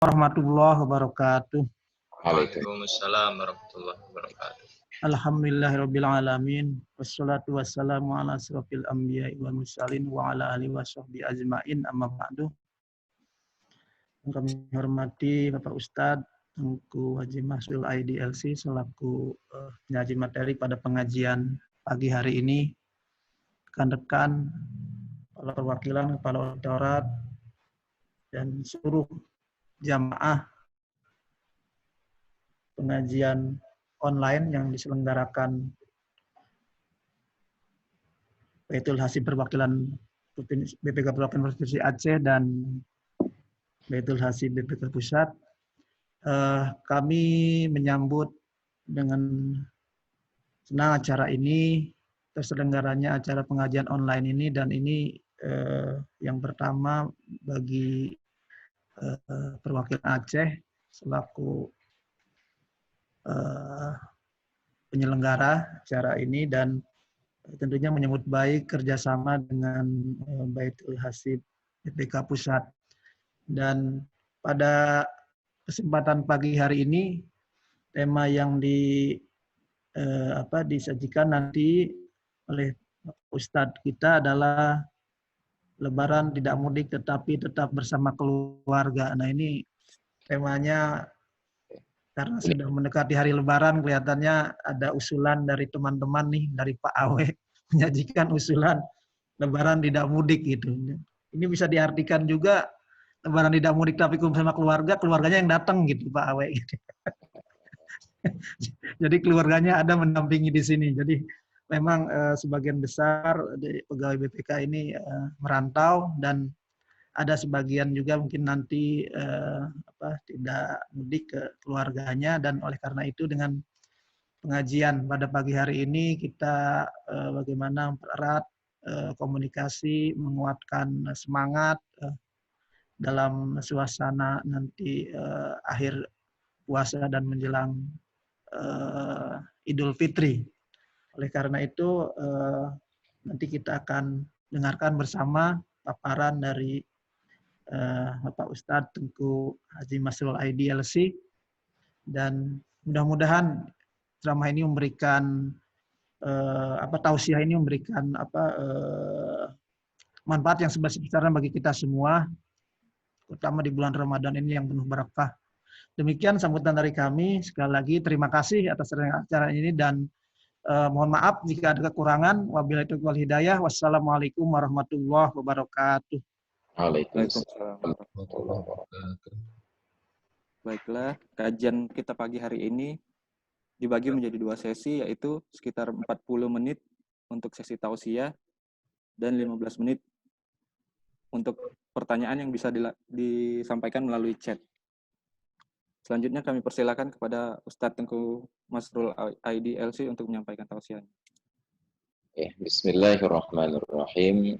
Warahmatullahi wabarakatuh. Waalaikumsalam warahmatullahi wabarakatuh. Alhamdulillahirabbil alamin wassalatu wassalamu ala asrofil anbiya'i wal mursalin wa ala alihi washabbihi ajmain amma ba'du. Yang kami hormati Bapak Ustadz Tengku Haji Masrul IDLC selaku penyaji materi pada pengajian pagi hari ini, rekan-rekan, kepala perwakilan, kepala auditorat, dan seluruh jamaah pengajian online yang diselenggarakan Baitul Hasim Perwakilan BPK Perwakilan Provinsi Aceh dan Baitul Hasim BPK Pusat. Kami menyambut dengan senang acara ini, terselenggaranya acara pengajian online ini, dan ini yang pertama bagi perwakilan Aceh selaku penyelenggara acara ini, dan tentunya menyambut baik kerjasama dengan Baitul Hasim BPK Pusat. Dan pada kesempatan pagi hari ini, tema yang disajikan nanti oleh Ustadz kita adalah Lebaran tidak mudik tetapi tetap bersama keluarga. Nah, ini temanya karena sudah mendekati hari Lebaran, kelihatannya ada usulan dari teman-teman nih, dari Pak Awe, menyajikan usulan Lebaran tidak mudik gitu. Ini bisa diartikan juga Lebaran tidak mudik tapi bersama keluarga, keluarganya yang datang gitu Pak Awe. Jadi keluarganya ada mendampingi di sini. Jadi memang sebagian besar pegawai BPK ini merantau, dan ada sebagian juga mungkin nanti tidak mudik ke keluarganya, dan oleh karena itu dengan pengajian pada pagi hari ini kita bagaimana mempererat komunikasi, menguatkan semangat dalam suasana nanti akhir puasa dan menjelang Idul Fitri. Oleh karena itu nanti kita akan dengarkan bersama paparan dari Bapak Ustadz Tengku Haji Masrul IDLC, dan mudah-mudahan ceramah ini memberikan tausiah ini memberikan manfaat yang sebesar-besarnya bagi kita semua, terutama di bulan Ramadan ini yang penuh berkah. Demikian sambutan dari kami. Sekali lagi terima kasih atas acara ini, dan mohon maaf jika ada kekurangan. Wabillahi taufiq wal hidayah. Wassalamualaikum warahmatullahi wabarakatuh. Waalaikumsalam warahmatullahi wabarakatuh. Baiklah, kajian kita pagi hari ini dibagi menjadi 2 sesi, yaitu sekitar 40 menit untuk sesi tausiah dan 15 menit untuk pertanyaan yang bisa disampaikan melalui chat. Selanjutnya kami persilakan kepada Ustadz Tengku Masrul IDLC untuk menyampaikan tausiahnya. Bismillahirrahmanirrahim.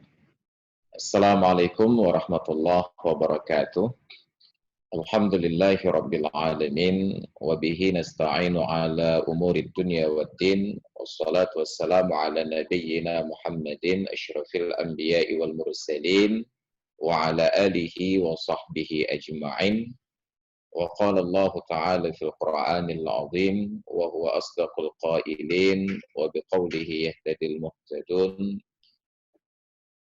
Assalamualaikum warahmatullahi wabarakatuh. Alhamdulillahi rabbil alamin, wa bihi nasta'inu ala umuri dunya waddin, wassalatu wassalamu ala nabiyyina Muhammadin asyrafil anbiya'i wal mursalin, wa ala alihi wa sahbihi ajma'in. Wa qala Allah ta'ala fil Qur'anil azim, wa huwa asdaqul qailin, wa biqawlihi yahtadil muhtadun.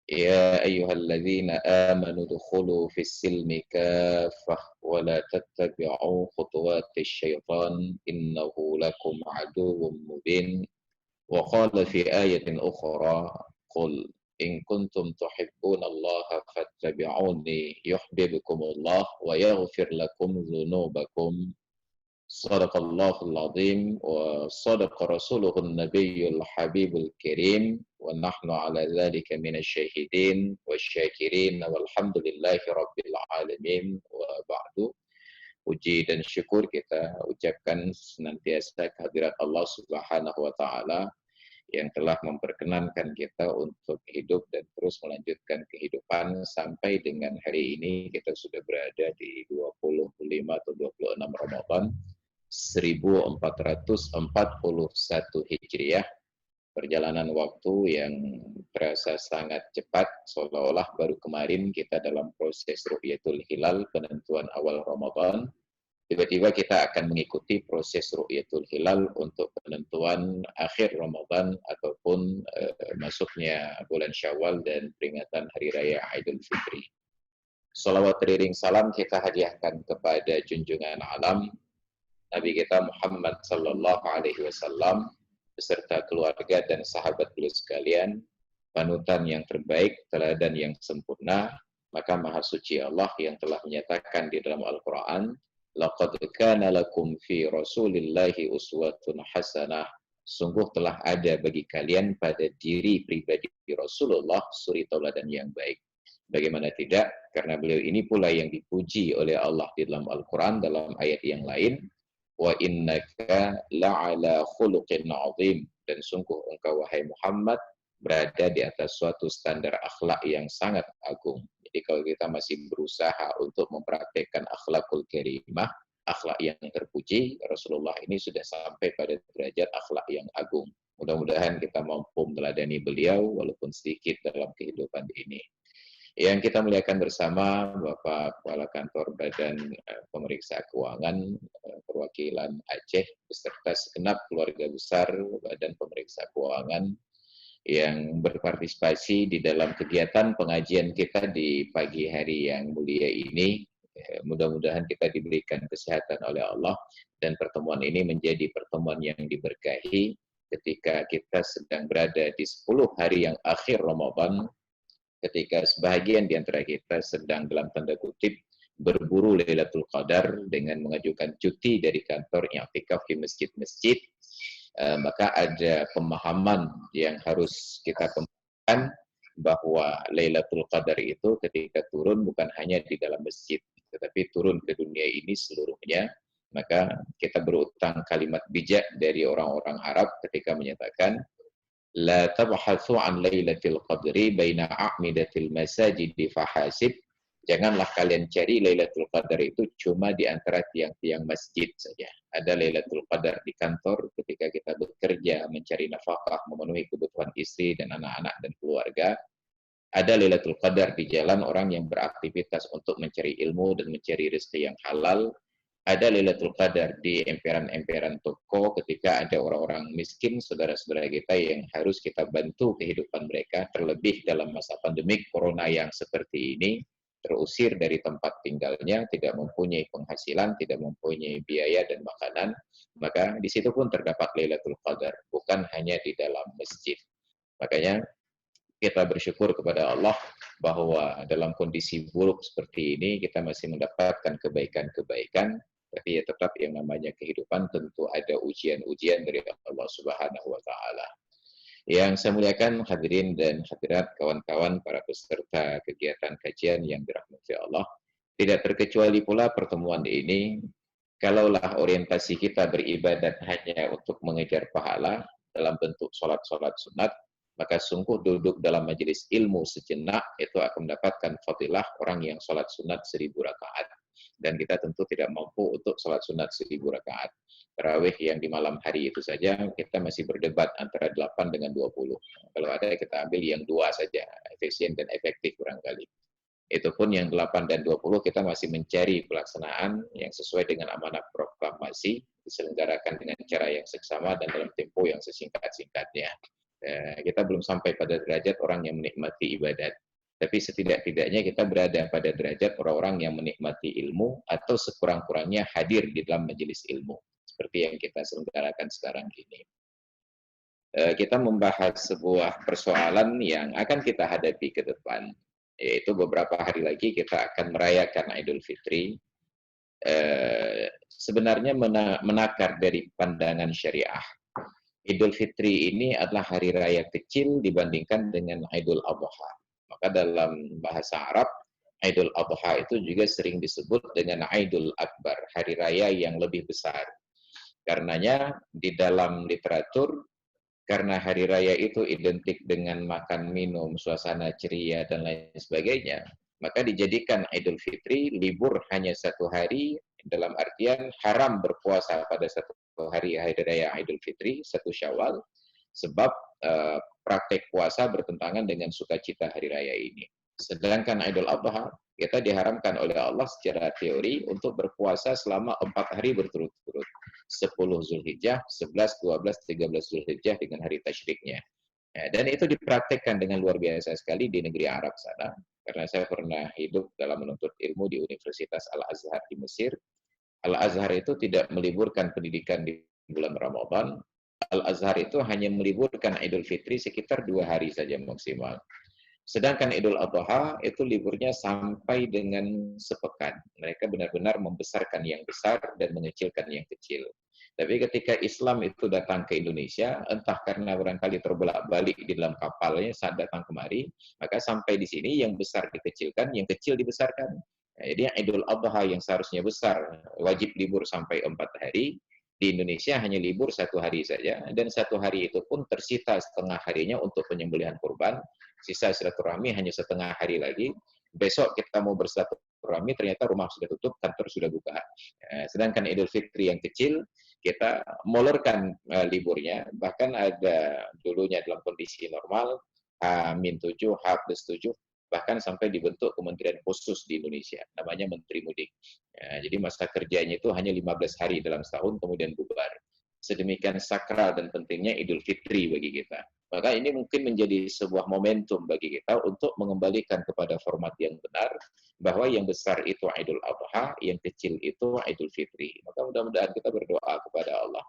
يا أيها الذين آمنوا ادخلوا في السلم كافة ولا تتبعوا خطوات الشيطان إنه لكم عدو مبين. وقال في آية أخرى قل إن كنتم تحبون الله فاتبعوني يحببكم الله ويغفر لكم ذنوبكم. صدق الله العظيم وصدق رسوله النبي الحبيب الكريم ونحن على ذلك من الشاهدين والشاكرين والحمد لله رب العالمين. وبعد, puji dan syukur kita ucapkan senantiasa kehadirat Allah Subhanahu wa taala yang telah memperkenankan kita untuk hidup dan terus melanjutkan kehidupan sampai dengan hari ini. Kita sudah berada di 25 atau 26 Ramadan 1441 Hijriah, perjalanan waktu yang terasa sangat cepat, seolah-olah baru kemarin kita dalam proses ru'yatul hilal, penentuan awal Ramadan. Tiba-tiba kita akan mengikuti proses ru'yatul hilal untuk penentuan akhir Ramadan ataupun masuknya bulan Syawal dan peringatan Hari Raya Idul Fitri. Salawat teriring salam kita hadiahkan kepada junjungan alam Nabi kita Muhammad sallallahu alaihi wasallam beserta keluarga dan sahabat beliau sekalian, panutan yang terbaik, teladan yang sempurna. Maka Maha Suci Allah yang telah menyatakan di dalam Al-Quran, laqad kana lakum fi Rasulillahi uswatun hasanah. Sungguh telah ada bagi kalian pada diri pribadi Rasulullah suri tauladan yang baik. Bagaimana tidak? Karena beliau ini pula yang dipuji oleh Allah di dalam Al-Quran dalam ayat yang lain. Wa innaka la'ala khuluqin 'azim, dan sungguh engkau wahai Muhammad berada di atas suatu standar akhlak yang sangat agung. Jadi kalau kita masih berusaha untuk mempraktekkan akhlakul karimah, akhlak yang terpuji, Rasulullah ini sudah sampai pada derajat akhlak yang agung. Mudah-mudahan kita mampu meneladani beliau walaupun sedikit dalam kehidupan ini. Yang kita muliakan bersama Bapak Kepala Kantor Badan Pemeriksa Keuangan Perwakilan Aceh beserta segenap keluarga besar Badan Pemeriksa Keuangan yang berpartisipasi di dalam kegiatan pengajian kita di pagi hari yang mulia ini. Mudah-mudahan kita diberikan kesehatan oleh Allah dan pertemuan ini menjadi pertemuan yang diberkahi ketika kita sedang berada di 10 hari yang akhir Ramadan, ketika sebahagian di antara kita sedang dalam tanda kutip berburu Lailatul Qadar dengan mengajukan cuti dari kantor i'tikaf di masjid-masjid, maka ada pemahaman yang harus kita kembangkan bahwa Lailatul Qadar itu ketika turun bukan hanya di dalam masjid, tetapi turun ke dunia ini seluruhnya. Maka kita berutang kalimat bijak dari orang-orang Arab ketika menyatakan la tabhathu an lailatul qadri baina a'midatil masajidi fahasib. Janganlah kalian cari Lailatul Qadar itu cuma di antara tiang-tiang masjid saja. Ada Lailatul Qadar di kantor ketika kita bekerja mencari nafkah, memenuhi kebutuhan istri dan anak-anak dan keluarga. Ada Lailatul Qadar di jalan orang yang beraktivitas untuk mencari ilmu dan mencari rezeki yang halal. Ada Lailatul Qadar di emperan-emperan toko ketika ada orang-orang miskin, saudara-saudara kita yang harus kita bantu kehidupan mereka, terlebih dalam masa pandemik corona yang seperti ini, terusir dari tempat tinggalnya, tidak mempunyai penghasilan, tidak mempunyai biaya dan makanan, maka di situ pun terdapat Lailatul Qadar, bukan hanya di dalam masjid. Makanya kita bersyukur kepada Allah bahwa dalam kondisi buruk seperti ini kita masih mendapatkan kebaikan-kebaikan. Tapi ya tetap yang namanya kehidupan tentu ada ujian-ujian dari Allah Subhanahu wa taala. Yang saya muliakan hadirin dan hadirat kawan-kawan para peserta kegiatan kajian yang dirahmati Allah. Tidak terkecuali pula pertemuan ini, kalaulah orientasi kita beribadat hanya untuk mengejar pahala dalam bentuk sholat-sholat sunat, maka sungguh duduk dalam majelis ilmu sejenak itu akan mendapatkan fadilah orang yang sholat sunat 1000 rakaat. Dan kita tentu tidak mampu untuk sholat sunat 1000 rakaat. Tarawih yang di malam hari itu saja, kita masih berdebat antara 8 dengan 20. Kalau ada, kita ambil yang 2 saja, efisien dan efektif barangkali. Itu pun yang 8 dan 20, kita masih mencari pelaksanaan yang sesuai dengan amanah proklamasi, diselenggarakan dengan cara yang seksama dan dalam tempo yang sesingkat-singkatnya. Kita belum sampai pada derajat orang yang menikmati ibadat. Tapi setidak-tidaknya kita berada pada derajat orang-orang yang menikmati ilmu atau sekurang-kurangnya hadir di dalam majelis ilmu. Seperti yang kita selenggarakan sekarang ini. Kita membahas sebuah persoalan yang akan kita hadapi ke depan. Yaitu beberapa hari lagi kita akan merayakan Idul Fitri. Sebenarnya menakar dari pandangan syariah. Idul Fitri ini adalah hari raya kecil dibandingkan dengan Idul Adha. Maka dalam bahasa Arab, Idul Adha itu juga sering disebut dengan Idul Akbar, hari raya yang lebih besar. Karenanya di dalam literatur, karena hari raya itu identik dengan makan, minum, suasana ceria, dan lain sebagainya, maka dijadikan Idul Fitri libur hanya 1 hari, dalam artian haram berpuasa pada 1 hari raya Idul Fitri, 1 Syawal, Sebab praktek puasa bertentangan dengan sukacita hari raya ini. Sedangkan Idul Adha, kita diharamkan oleh Allah secara teori untuk berpuasa selama 4 hari berturut-turut. 10 Zulhijjah, 11, 12, 13 Zulhijjah dengan hari tasyriknya. Ya, dan itu dipraktekkan dengan luar biasa sekali di negeri Arab sana. Karena saya pernah hidup dalam menuntut ilmu di Universitas Al-Azhar di Mesir. Al-Azhar itu tidak meliburkan pendidikan di bulan Ramadan. Al-Azhar itu hanya meliburkan Idul Fitri sekitar 2 hari saja maksimal. Sedangkan Idul Adha itu liburnya sampai dengan sepekan. Mereka benar-benar membesarkan yang besar dan mengecilkan yang kecil. Tapi ketika Islam itu datang ke Indonesia, entah karena barangkali terbolak-balik di dalam kapalnya saat datang kemari, maka sampai di sini yang besar dikecilkan, yang kecil dibesarkan. Nah, jadi Idul Adha yang seharusnya besar, wajib libur sampai 4 hari, di Indonesia hanya libur 1 hari saja, dan 1 hari itu pun tersita setengah harinya untuk penyembelihan kurban, sisa silaturahmi hanya setengah hari lagi. Besok kita mau bersilaturahmi, ternyata rumah sudah tutup, kantor sudah buka. Sedangkan Idul Fitri yang kecil, kita molorkan liburnya, bahkan ada dulunya dalam kondisi normal, H-7, H+7, bahkan sampai dibentuk kementerian khusus di Indonesia, namanya Menteri Mudik. Jadi masa kerjanya itu hanya 15 hari dalam setahun, kemudian bubar. Sedemikian sakral dan pentingnya Idul Fitri bagi kita. Maka ini mungkin menjadi sebuah momentum bagi kita untuk mengembalikan kepada format yang benar, bahwa yang besar itu Idul Adha, yang kecil itu Idul Fitri. Maka mudah-mudahan kita berdoa kepada Allah,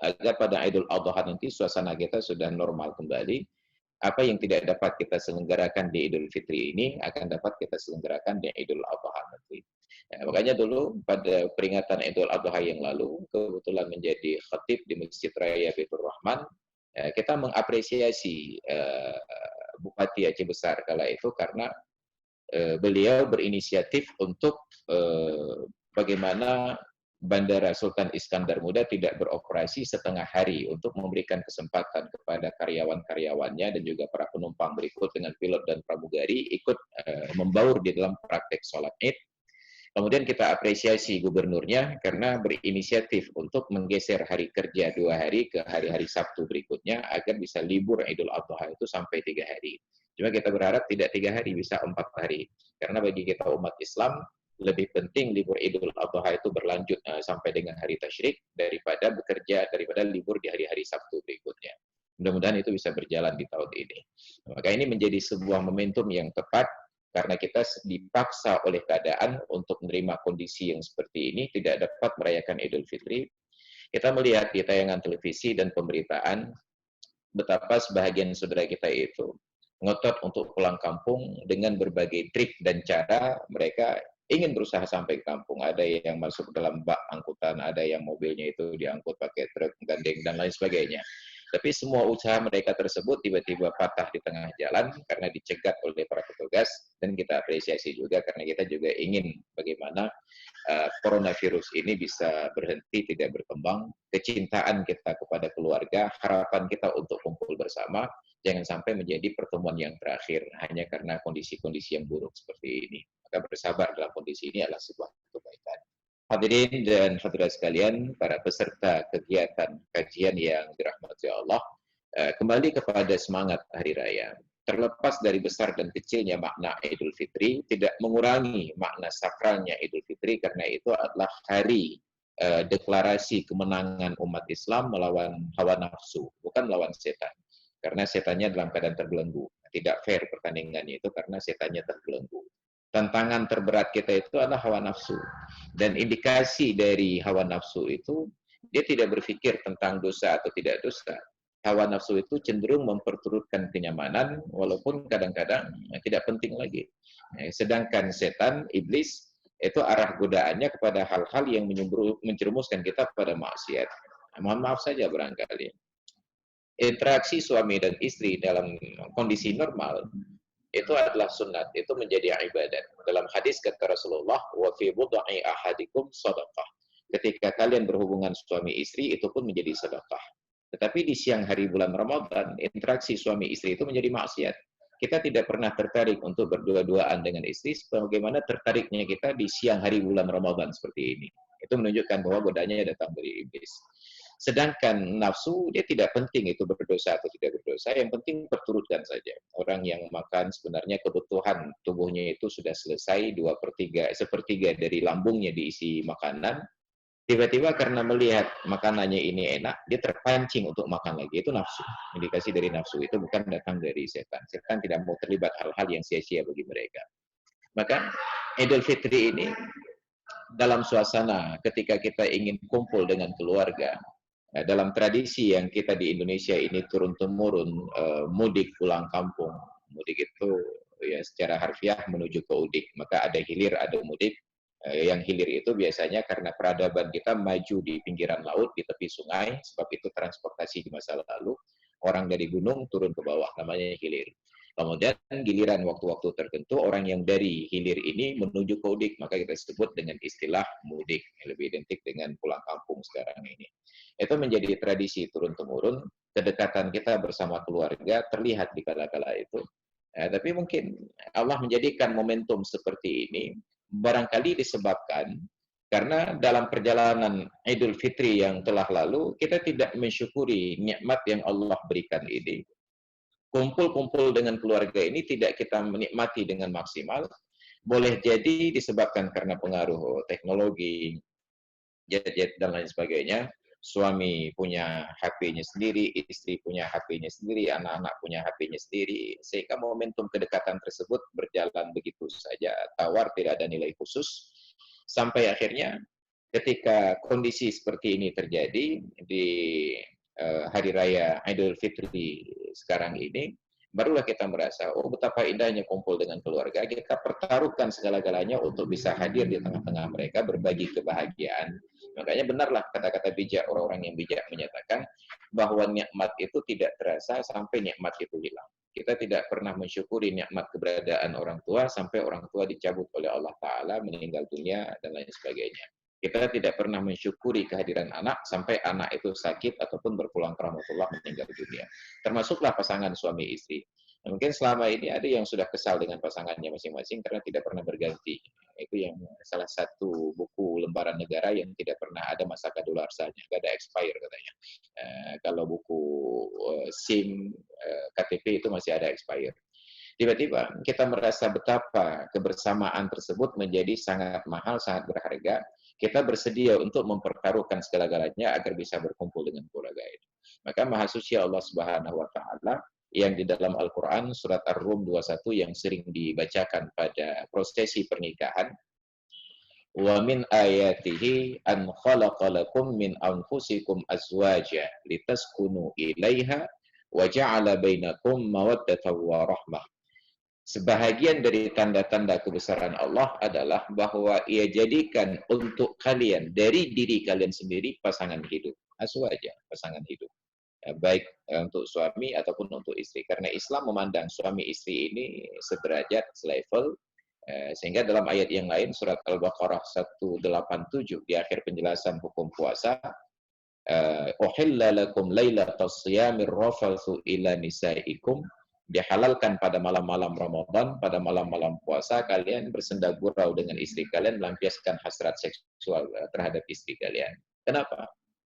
agar pada Idul Adha nanti suasana kita sudah normal kembali. Apa yang tidak dapat kita selenggarakan di Idul Fitri ini akan dapat kita selenggarakan di Idul Adha nanti. Ya, makanya dulu pada peringatan Idul Adha yang lalu, kebetulan menjadi khatib di Masjid Raya Baitur Rahman, kita mengapresiasi Bupati Aceh Besar kala itu karena beliau berinisiatif untuk bagaimana Bandara Sultan Iskandar Muda tidak beroperasi setengah hari untuk memberikan kesempatan kepada karyawan-karyawannya dan juga para penumpang berikut dengan pilot dan pramugari ikut membaur di dalam praktek sholat Id. Kemudian kita apresiasi gubernurnya karena berinisiatif untuk menggeser hari kerja 2 hari ke hari-hari Sabtu berikutnya agar bisa libur Idul Adha itu sampai 3 hari. Cuma kita berharap tidak 3 hari, bisa 4 hari. Karena bagi kita umat Islam, lebih penting libur Idul Adha itu berlanjut sampai dengan hari tasyrik daripada bekerja, daripada libur di hari-hari Sabtu berikutnya. Mudah-mudahan itu bisa berjalan di tahun ini. Maka ini menjadi sebuah momentum yang tepat karena kita dipaksa oleh keadaan untuk menerima kondisi yang seperti ini, tidak dapat merayakan Idul Fitri. Kita melihat di tayangan televisi dan pemberitaan betapa sebahagian saudara kita itu ngotot untuk pulang kampung dengan berbagai trik dan cara. Mereka ingin berusaha sampai ke kampung. Ada yang masuk dalam bak angkutan, ada yang mobilnya itu diangkut pakai truk gandeng dan lain sebagainya. Tapi semua usaha mereka tersebut tiba-tiba patah di tengah jalan karena dicegat oleh para petugas, dan kita apresiasi juga karena kita juga ingin bagaimana coronavirus ini bisa berhenti, tidak berkembang. Kecintaan kita kepada keluarga, harapan kita untuk kumpul bersama, jangan sampai menjadi pertemuan yang terakhir hanya karena kondisi-kondisi yang buruk seperti ini. Maka bersabar dalam kondisi ini adalah sebuah kebaikan. Hadirin dan hadirat sekalian, para peserta kegiatan kajian yang dirahmati Allah, kembali kepada semangat hari raya. Terlepas dari besar dan kecilnya makna Idul Fitri, tidak mengurangi makna sakralnya Idul Fitri, karena itu adalah hari deklarasi kemenangan umat Islam melawan hawa nafsu, bukan melawan setan. Karena setannya dalam keadaan terbelenggu. Tidak fair pertandingannya itu karena setannya terbelenggu. Tantangan terberat kita itu adalah hawa nafsu. Dan indikasi dari hawa nafsu itu, dia tidak berpikir tentang dosa atau tidak dosa. Hawa nafsu itu cenderung memperturutkan kenyamanan, walaupun kadang-kadang tidak penting lagi. Sedangkan setan, iblis, itu arah godaannya kepada hal-hal yang menjerumuskan kita pada maksiat. Mohon maaf saja barangkali. Interaksi suami dan istri dalam kondisi normal itu adalah sunat, itu menjadi ibadat. Dalam hadis kata Rasulullah, wa fi bud'i ahadikum shadaqah. Ketika kalian berhubungan suami istri itu pun menjadi sedekah. Tetapi di siang hari bulan Ramadan, interaksi suami istri itu menjadi maksiat. Kita tidak pernah tertarik untuk berdua-duaan dengan istri sebagaimana tertariknya kita di siang hari bulan Ramadan seperti ini. Itu menunjukkan bahwa godaannya datang dari iblis. Sedangkan nafsu, dia tidak penting itu berdosa atau tidak berdosa, yang penting perturutkan saja. Orang yang makan sebenarnya kebutuhan tubuhnya itu sudah selesai, 2/3, sepertiga dari lambungnya diisi makanan, tiba-tiba karena melihat makanannya ini enak, dia terpancing untuk makan lagi. Itu nafsu. Indikasi dari nafsu itu bukan datang dari setan. Setan tidak mau terlibat hal-hal yang sia-sia bagi mereka. Maka Idul Fitri ini dalam suasana ketika kita ingin kumpul dengan keluarga, dalam tradisi yang kita di Indonesia ini turun-temurun, mudik pulang kampung. Mudik itu ya secara harfiah menuju ke udik. Maka ada hilir, ada mudik. Yang hilir itu biasanya karena peradaban kita maju di pinggiran laut, di tepi sungai, sebab itu transportasi di masa lalu. Orang dari gunung turun ke bawah, namanya hilir. Kemudian giliran waktu-waktu tertentu, orang yang dari hilir ini menuju ke udik, maka kita sebut dengan istilah mudik, yang lebih identik dengan pulang kampung sekarang ini. Itu menjadi tradisi turun-temurun, kedekatan kita bersama keluarga terlihat di kala-kala itu. Tapi mungkin Allah menjadikan momentum seperti ini, barangkali disebabkan karena dalam perjalanan Idul Fitri yang telah lalu, kita tidak mensyukuri nikmat yang Allah berikan ini. Kumpul-kumpul dengan keluarga ini tidak kita menikmati dengan maksimal, boleh jadi disebabkan karena pengaruh teknologi, gadget, dan lain sebagainya. Suami punya HP-nya sendiri, istri punya HP-nya sendiri, anak-anak punya HP-nya sendiri, sehingga momentum kedekatan tersebut berjalan begitu saja, tawar, tidak ada nilai khusus, sampai akhirnya ketika kondisi seperti ini terjadi di Hari Raya Idul Fitri sekarang ini, barulah kita merasa, oh betapa indahnya kumpul dengan keluarga, kita pertaruhkan segala-galanya untuk bisa hadir di tengah-tengah mereka, berbagi kebahagiaan. Makanya benarlah kata-kata bijak orang-orang yang bijak menyatakan bahwa nikmat itu tidak terasa sampai nikmat itu hilang. Kita tidak pernah mensyukuri nikmat keberadaan orang tua sampai orang tua dicabut oleh Allah Ta'ala, meninggal dunia, dan lain sebagainya. Kita tidak pernah mensyukuri kehadiran anak sampai anak itu sakit ataupun berpulang ke rahmatullah, meninggal dunia. Termasuklah pasangan suami istri. Nah, mungkin selama ini ada yang sudah kesal dengan pasangannya masing-masing karena tidak pernah berganti. Itu yang salah satu buku lembaran negara yang tidak pernah ada masa kadaluarsanya, nggak ada expire katanya. Kalau buku SIM, KTP itu masih ada expire. Tiba-tiba kita merasa betapa kebersamaan tersebut menjadi sangat mahal, sangat berharga. Kita bersedia untuk mempertaruhkan segala-galanya agar bisa berkumpul dengan keluarga ini. Maka Maha Suci Allah Subhanahu wa Ta'ala yang di dalam Al-Quran surat Ar-Rum 21 yang sering dibacakan pada prosesi pernikahan, wa min ayatihi an khalaqa lakum min anfusikum azwaja litaskunu ilaiha wa ja'ala bainakum mawaddatan wa rahmah. Sebahagian dari tanda-tanda kebesaran Allah adalah bahwa Ia jadikan untuk kalian dari diri kalian sendiri pasangan hidup. Azwaja, pasangan hidup. Baik untuk suami ataupun untuk istri. Karena Islam memandang suami istri ini sederajat, selevel, sehingga dalam ayat yang lain surat Al-Baqarah 187 di akhir penjelasan hukum puasa, uhilla lakum lailatas siyamir rafathu ila nisaikum, dihalalkan pada malam-malam Ramadan, pada malam-malam puasa kalian bersenda gurau dengan istri kalian, melampiaskan hasrat seksual terhadap istri kalian. Kenapa?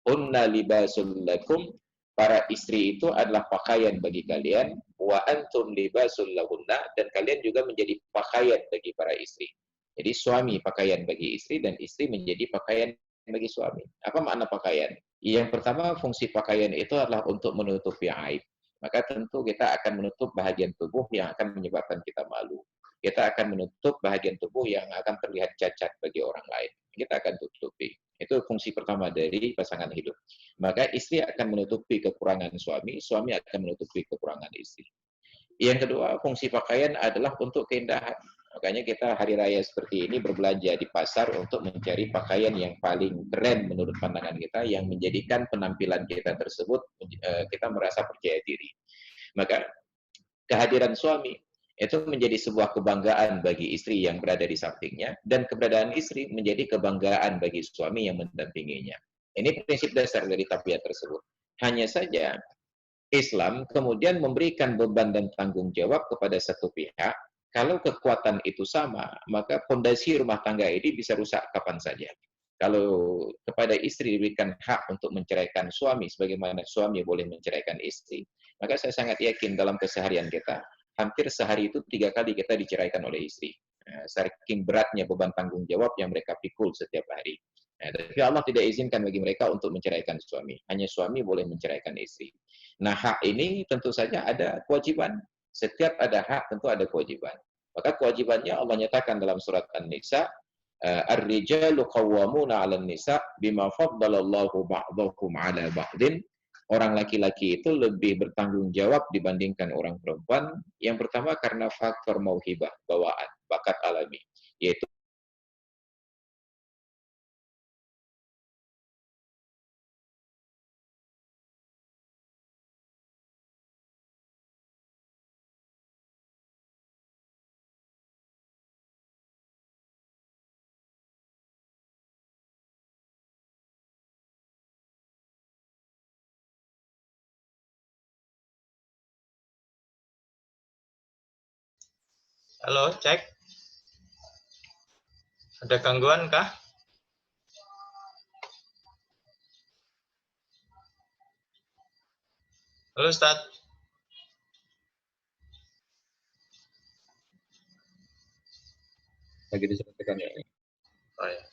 Unna libasul lakum, para istri itu adalah pakaian bagi kalian, wa antum libasul lahunna, dan kalian juga menjadi pakaian bagi para istri. Jadi suami pakaian bagi istri dan istri menjadi pakaian bagi suami. Apa makna pakaian? Yang pertama, fungsi pakaian itu adalah untuk menutupi aib. Maka tentu kita akan menutup bahagian tubuh yang akan menyebabkan kita malu. Kita akan menutup bahagian tubuh yang akan terlihat cacat bagi orang lain. Kita akan tutupi. Itu fungsi pertama dari pasangan hidup. Maka istri akan menutupi kekurangan suami, suami akan menutupi kekurangan istri. Yang kedua, fungsi pakaian adalah untuk keindahan. Makanya kita hari raya seperti ini berbelanja di pasar untuk mencari pakaian yang paling keren menurut pandangan kita, yang menjadikan penampilan kita tersebut kita merasa percaya diri. Maka kehadiran suami itu menjadi sebuah kebanggaan bagi istri yang berada di sampingnya, dan keberadaan istri menjadi kebanggaan bagi suami yang mendampinginya. Ini prinsip dasar dari tabiat tersebut. Hanya saja Islam kemudian memberikan beban dan tanggung jawab kepada satu pihak. Kalau kekuatan itu sama, maka fondasi rumah tangga ini bisa rusak kapan saja. Kalau kepada istri diberikan hak untuk menceraikan suami, sebagaimana suami boleh menceraikan istri, maka saya sangat yakin dalam keseharian kita, hampir sehari itu 3 kali kita diceraikan oleh istri. Saking beratnya beban tanggung jawab yang mereka pikul setiap hari. Tapi Allah tidak izinkan bagi mereka untuk menceraikan suami. Hanya suami boleh menceraikan istri. Nah, hak ini tentu saja ada kewajiban. Setiap ada hak tentu ada kewajiban. Maka kewajibannya Allah nyatakan dalam surat An-Nisa, ar-rijalu qawwamuna 'alan nisa bima faddalallahu ba'dahum 'ala ba'din. Orang laki-laki itu lebih bertanggung jawab dibandingkan orang perempuan. Yang pertama karena faktor mauhibah, bawaan, bakat alami, yaitu Halo, cek. Ada gangguan kah? Halo, Ustaz. lagi disampaikan ya. Oh, ya.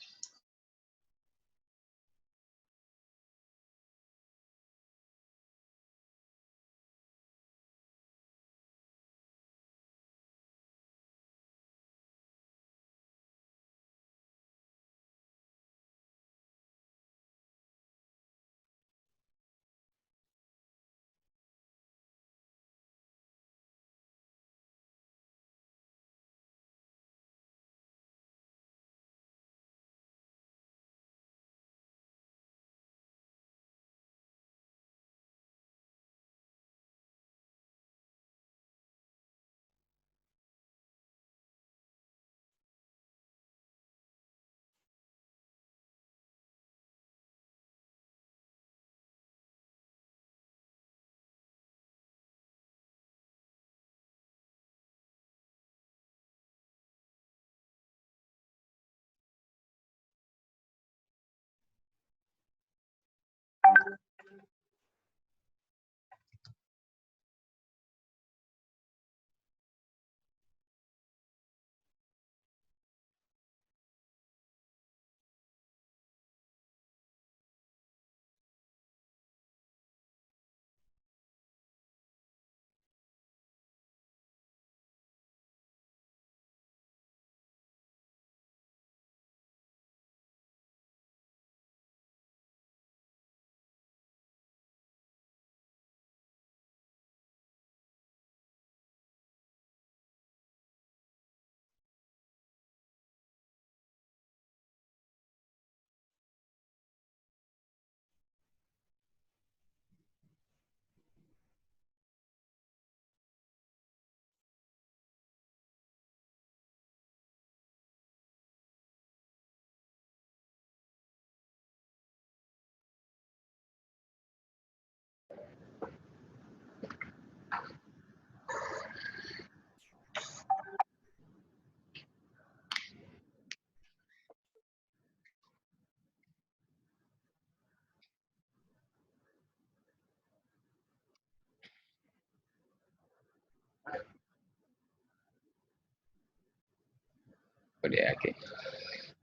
Oke.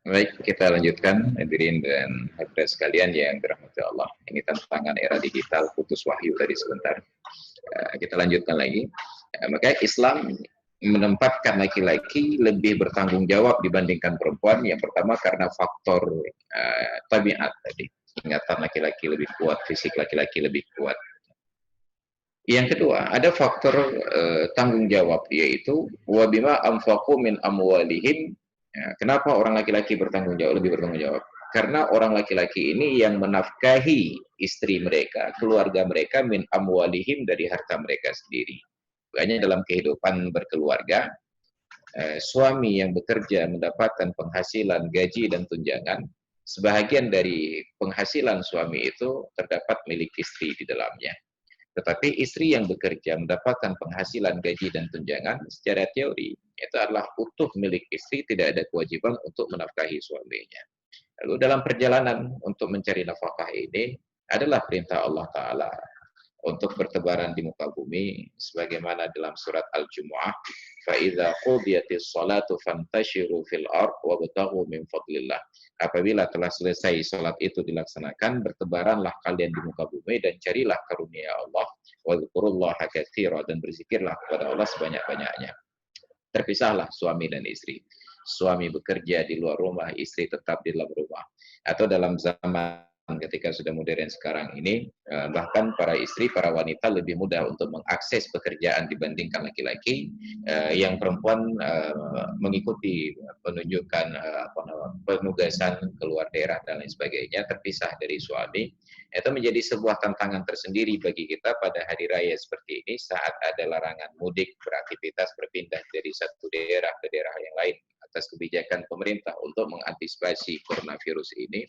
Baik, kita lanjutkan hadirin dan hadirat sekalian yang dirahmati Allah. Ini tantangan era digital, putus wahyu tadi sebentar. Kita lanjutkan lagi. Maka Islam menempatkan laki-laki lebih bertanggung jawab dibandingkan perempuan. Yang pertama karena faktor tabiat tadi. Ingatan laki-laki lebih kuat, fisik laki-laki lebih kuat. Yang kedua, ada faktor tanggung jawab, yaitu wabima anfaqu min amwalihim. Kenapa orang laki-laki lebih bertanggung jawab? Karena orang laki-laki ini yang menafkahi istri mereka, keluarga mereka, min amwalihim, dari harta mereka sendiri. Makanya dalam kehidupan berkeluarga, suami yang bekerja mendapatkan penghasilan, gaji, dan tunjangan, sebahagian dari penghasilan suami itu terdapat milik istri di dalamnya. Tetapi istri yang bekerja mendapatkan penghasilan, gaji, dan tunjangan secara teori itu adalah utuh milik istri, tidak ada kewajiban untuk menafkahi suaminya. Lalu dalam perjalanan untuk mencari nafkah ini adalah perintah Allah Ta'ala untuk bertebaran di muka bumi sebagaimana dalam surat Al-Jumu'ah, فَإِذَا قُضِيَتِ الصَّلَاةُ فَانْتَشِرُوا فِي الْأَرْضِ وَابْتَغُوا مِنْ فَضْلِ اللَّهِ. Apabila telah selesai salat itu dilaksanakan, bertebaranlah kalian di muka bumi dan carilah karunia Allah, وَذْكُرُوا katsira, dan berzikirlah kepada Allah sebanyak-banyaknya. Terpisahlah suami dan istri. Suami bekerja di luar rumah, istri tetap di dalam rumah. Atau dalam zaman ketika sudah modern sekarang ini, bahkan para istri, para wanita lebih mudah untuk mengakses pekerjaan dibandingkan laki-laki. Yang perempuan mengikuti penunjukan penugasan keluar daerah dan lain sebagainya, terpisah dari suami. Itu menjadi sebuah tantangan tersendiri bagi kita pada hari raya seperti ini, saat ada larangan mudik, beraktivitas, berpindah dari satu daerah ke daerah yang lain atas kebijakan pemerintah untuk mengantisipasi coronavirus ini.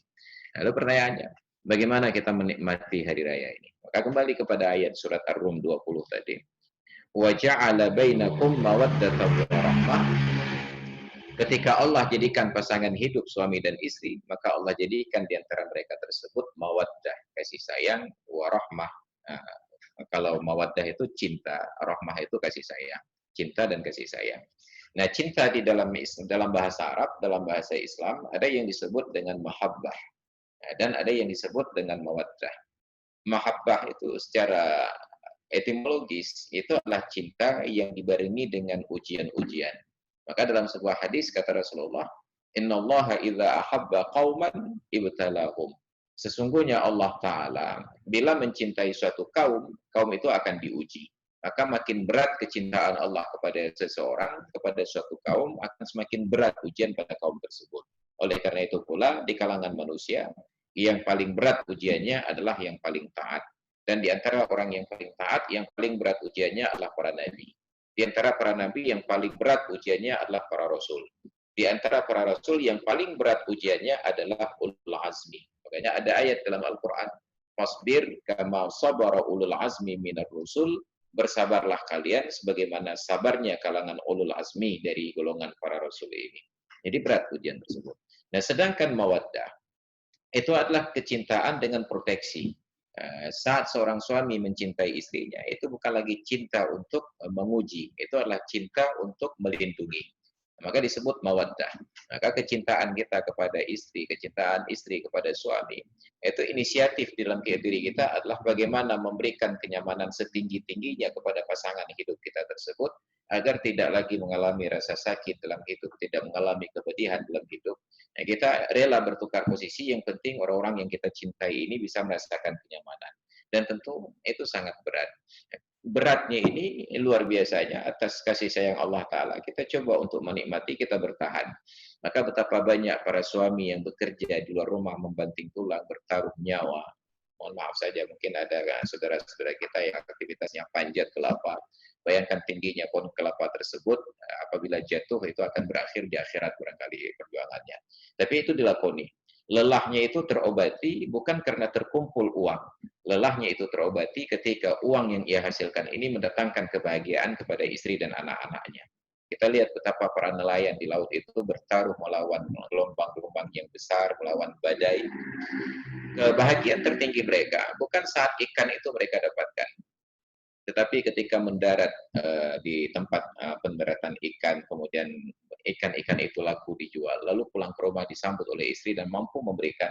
Lalu pertanyaannya, bagaimana kita menikmati hari raya ini? Maka kembali kepada ayat surat Ar-Rum 20 tadi. Wa ja'ala bainakum mawaddatan wa rahmah. Ketika Allah jadikan pasangan hidup suami dan istri, maka Allah jadikan di antara mereka tersebut mawaddah, kasih sayang, warahmah. Kalau mawaddah itu cinta, rahmah itu kasih sayang. Cinta dan kasih sayang. Nah, cinta di dalam bahasa Arab, dalam bahasa Islam, ada yang disebut dengan mahabbah. Dan ada yang disebut dengan mawaddah. Mahabbah itu secara etimologis, itu adalah cinta yang dibarengi dengan ujian-ujian. Maka dalam sebuah hadis kata Rasulullah, "Innallaha idza ahabba qauman ibtalahum." Sesungguhnya Allah Ta'ala bila mencintai suatu kaum, kaum itu akan diuji. Maka makin berat kecintaan Allah kepada seseorang, kepada suatu kaum, akan semakin berat ujian pada kaum tersebut. Oleh karena itu pula, di kalangan manusia, yang paling berat ujiannya adalah yang paling taat. Dan di antara orang yang paling taat, yang paling berat ujiannya adalah para nabi. Di antara para nabi yang paling berat ujiannya adalah para rasul. Di antara para rasul yang paling berat ujiannya adalah ulul azmi. Makanya ada ayat dalam Al-Quran, "Fasbir kama sabara ulul azmi minar rusul." Bersabarlah kalian sebagaimana sabarnya kalangan ulul azmi dari golongan para rasul ini. Jadi berat ujian tersebut. Nah, sedangkan mawaddah itu adalah kecintaan dengan proteksi. Saat seorang suami mencintai istrinya, itu bukan lagi cinta untuk menguji, itu adalah cinta untuk melindungi. Maka disebut mawaddah. Maka kecintaan kita kepada istri, kecintaan istri kepada suami, itu inisiatif di dalam diri kita adalah bagaimana memberikan kenyamanan setinggi-tingginya kepada pasangan hidup kita tersebut, agar tidak lagi mengalami rasa sakit dalam hidup, tidak mengalami kepedihan dalam hidup. Nah, kita rela bertukar posisi, yang penting orang-orang yang kita cintai ini bisa merasakan kenyamanan. Dan tentu itu sangat berat. Beratnya ini luar biasanya atas kasih sayang Allah Ta'ala. Kita coba untuk menikmati, kita bertahan. Maka betapa banyak para suami yang bekerja di luar rumah, membanting tulang, bertaruh nyawa. Mohon maaf saja, mungkin ada saudara-saudara kita yang aktivitasnya panjat kelapa. Bayangkan tingginya pohon kelapa tersebut, apabila jatuh itu akan berakhir di akhirat barangkali perjuangannya. Tapi itu dilakoni. Lelahnya itu terobati bukan karena terkumpul uang. Lelahnya itu terobati ketika uang yang ia hasilkan ini mendatangkan kebahagiaan kepada istri dan anak-anaknya. Kita lihat betapa para nelayan di laut itu bertaruh melawan gelombang-gelombang yang besar, melawan badai. Kebahagiaan tertinggi mereka bukan saat ikan itu mereka dapatkan, tetapi ketika mendarat di tempat pendaratan ikan, kemudian ikan-ikan itu laku dijual, lalu pulang ke rumah disambut oleh istri dan mampu memberikan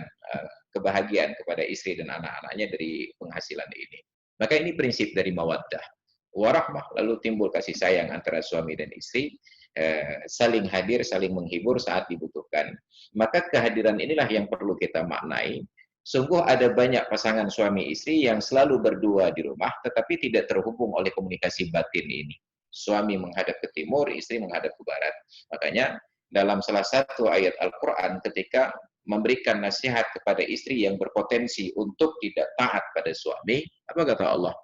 kebahagiaan kepada istri dan anak-anaknya dari penghasilan ini. Maka ini prinsip dari mawaddah. Warahmah, lalu timbul kasih sayang antara suami dan istri, saling hadir, saling menghibur saat dibutuhkan. Maka kehadiran inilah yang perlu kita maknai. Sungguh ada banyak pasangan suami istri yang selalu berdua di rumah, tetapi tidak terhubung oleh komunikasi batin ini. Suami menghadap ke timur, istri menghadap ke barat. Makanya dalam salah satu ayat Al-Quran ketika memberikan nasihat kepada istri yang berpotensi untuk tidak taat pada suami, apa kata Allah?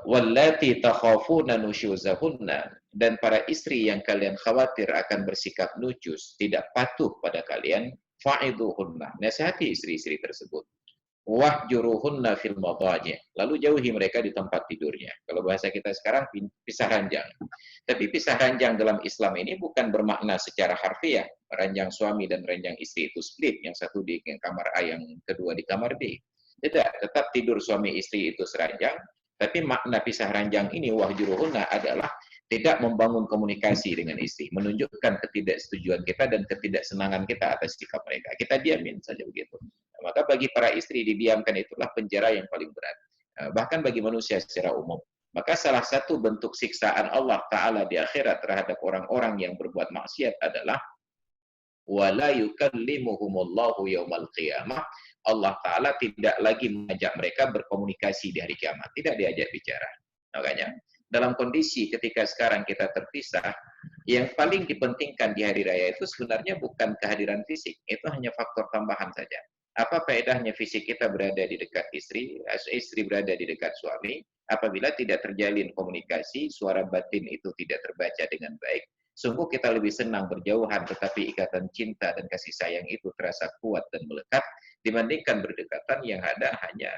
Wallati takhafuna nusyuzahunna, dan para istri yang kalian khawatir akan bersikap nusyuz, tidak patuh pada kalian, fa'iduhunna, nasihati istri-istri tersebut. wahjuruhunna fil madaji. Lalu jauhi mereka di tempat tidurnya. Kalau bahasa kita sekarang pisah ranjang. Tapi pisah ranjang dalam Islam ini bukan bermakna secara harfiah. Ranjang suami dan ranjang istri itu split. Yang satu di kamar A, yang kedua di kamar B. Tidak, tetap tidur suami istri itu seranjang. Tapi makna pisah ranjang ini wahjuruhunna adalah tidak membangun komunikasi dengan istri, menunjukkan ketidaksetujuan kita dan ketidaksenangan kita atas sikap mereka. Kita diamin saja begitu. Maka bagi para istri didiamkan itulah penjara yang paling berat. Bahkan bagi manusia secara umum. Maka salah satu bentuk siksaan Allah Ta'ala di akhirat terhadap orang-orang yang berbuat maksiat adalah wala yukallimuhumullahu yaumal qiyamah. Allah Ta'ala tidak lagi mengajak mereka berkomunikasi di hari kiamat. Tidak diajak bicara. Makanya, dalam kondisi ketika sekarang kita terpisah, yang paling dipentingkan di hari raya itu sebenarnya bukan kehadiran fisik. Itu hanya faktor tambahan saja. Apa faedahnya fisik kita berada di dekat istri, istri berada di dekat suami, apabila tidak terjalin komunikasi, suara batin itu tidak terbaca dengan baik, sungguh kita lebih senang berjauhan, tetapi ikatan cinta dan kasih sayang itu terasa kuat dan melekat, dibandingkan berdekatan yang ada hanya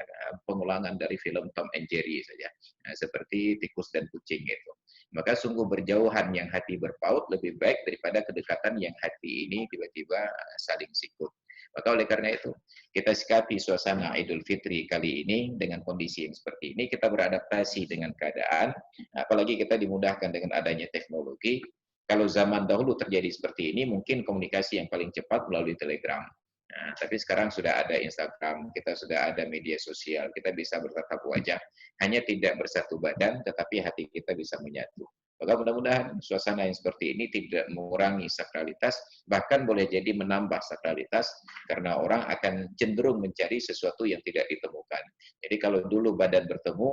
pengulangan dari film Tom and Jerry saja, seperti tikus dan kucing itu. Maka sungguh berjauhan yang hati berpaut lebih baik daripada kedekatan yang hati ini tiba-tiba saling sikut. Maka oleh karena itu, kita sikapi suasana Idul Fitri kali ini dengan kondisi yang seperti ini, kita beradaptasi dengan keadaan, apalagi kita dimudahkan dengan adanya teknologi. Kalau zaman dahulu terjadi seperti ini, mungkin komunikasi yang paling cepat melalui Telegram. Nah, tapi sekarang sudah ada Instagram, kita sudah ada media sosial, kita bisa bertatap wajah, hanya tidak bersatu badan, tetapi hati kita bisa menyatu. Maka mudah-mudahan suasana yang seperti ini tidak mengurangi sakralitas, bahkan boleh jadi menambah sakralitas, karena orang akan cenderung mencari sesuatu yang tidak ditemukan. Jadi kalau dulu badan bertemu,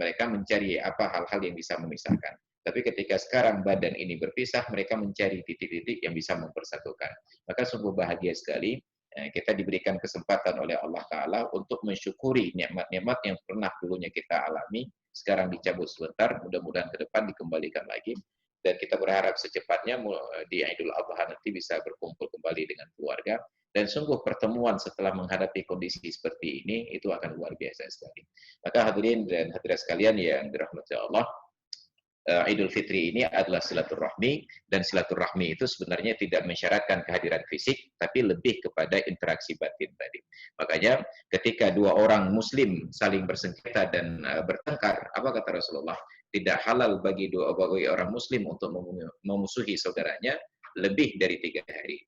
mereka mencari apa hal-hal yang bisa memisahkan. Tapi ketika sekarang badan ini berpisah, mereka mencari titik-titik yang bisa mempersatukan. Maka sungguh bahagia sekali kita diberikan kesempatan oleh Allah Ta'ala untuk mensyukuri nikmat-nikmat yang pernah dulunya kita alami, sekarang dicabut sebentar, mudah-mudahan ke depan dikembalikan lagi. Dan kita berharap secepatnya di Idul Adha nanti bisa berkumpul kembali dengan keluarga. Dan sungguh pertemuan setelah menghadapi kondisi seperti ini, itu akan luar biasa sekali. Maka hadirin dan hadirat sekalian yang dirahmati Allah, Idul Fitri ini adalah silaturahmi, dan silaturahmi itu sebenarnya tidak mensyaratkan kehadiran fisik, tapi lebih kepada interaksi batin tadi. Makanya ketika dua orang muslim saling bersengketa dan bertengkar, apa kata Rasulullah? Tidak halal bagi orang muslim untuk memusuhi saudaranya lebih dari 3 hari.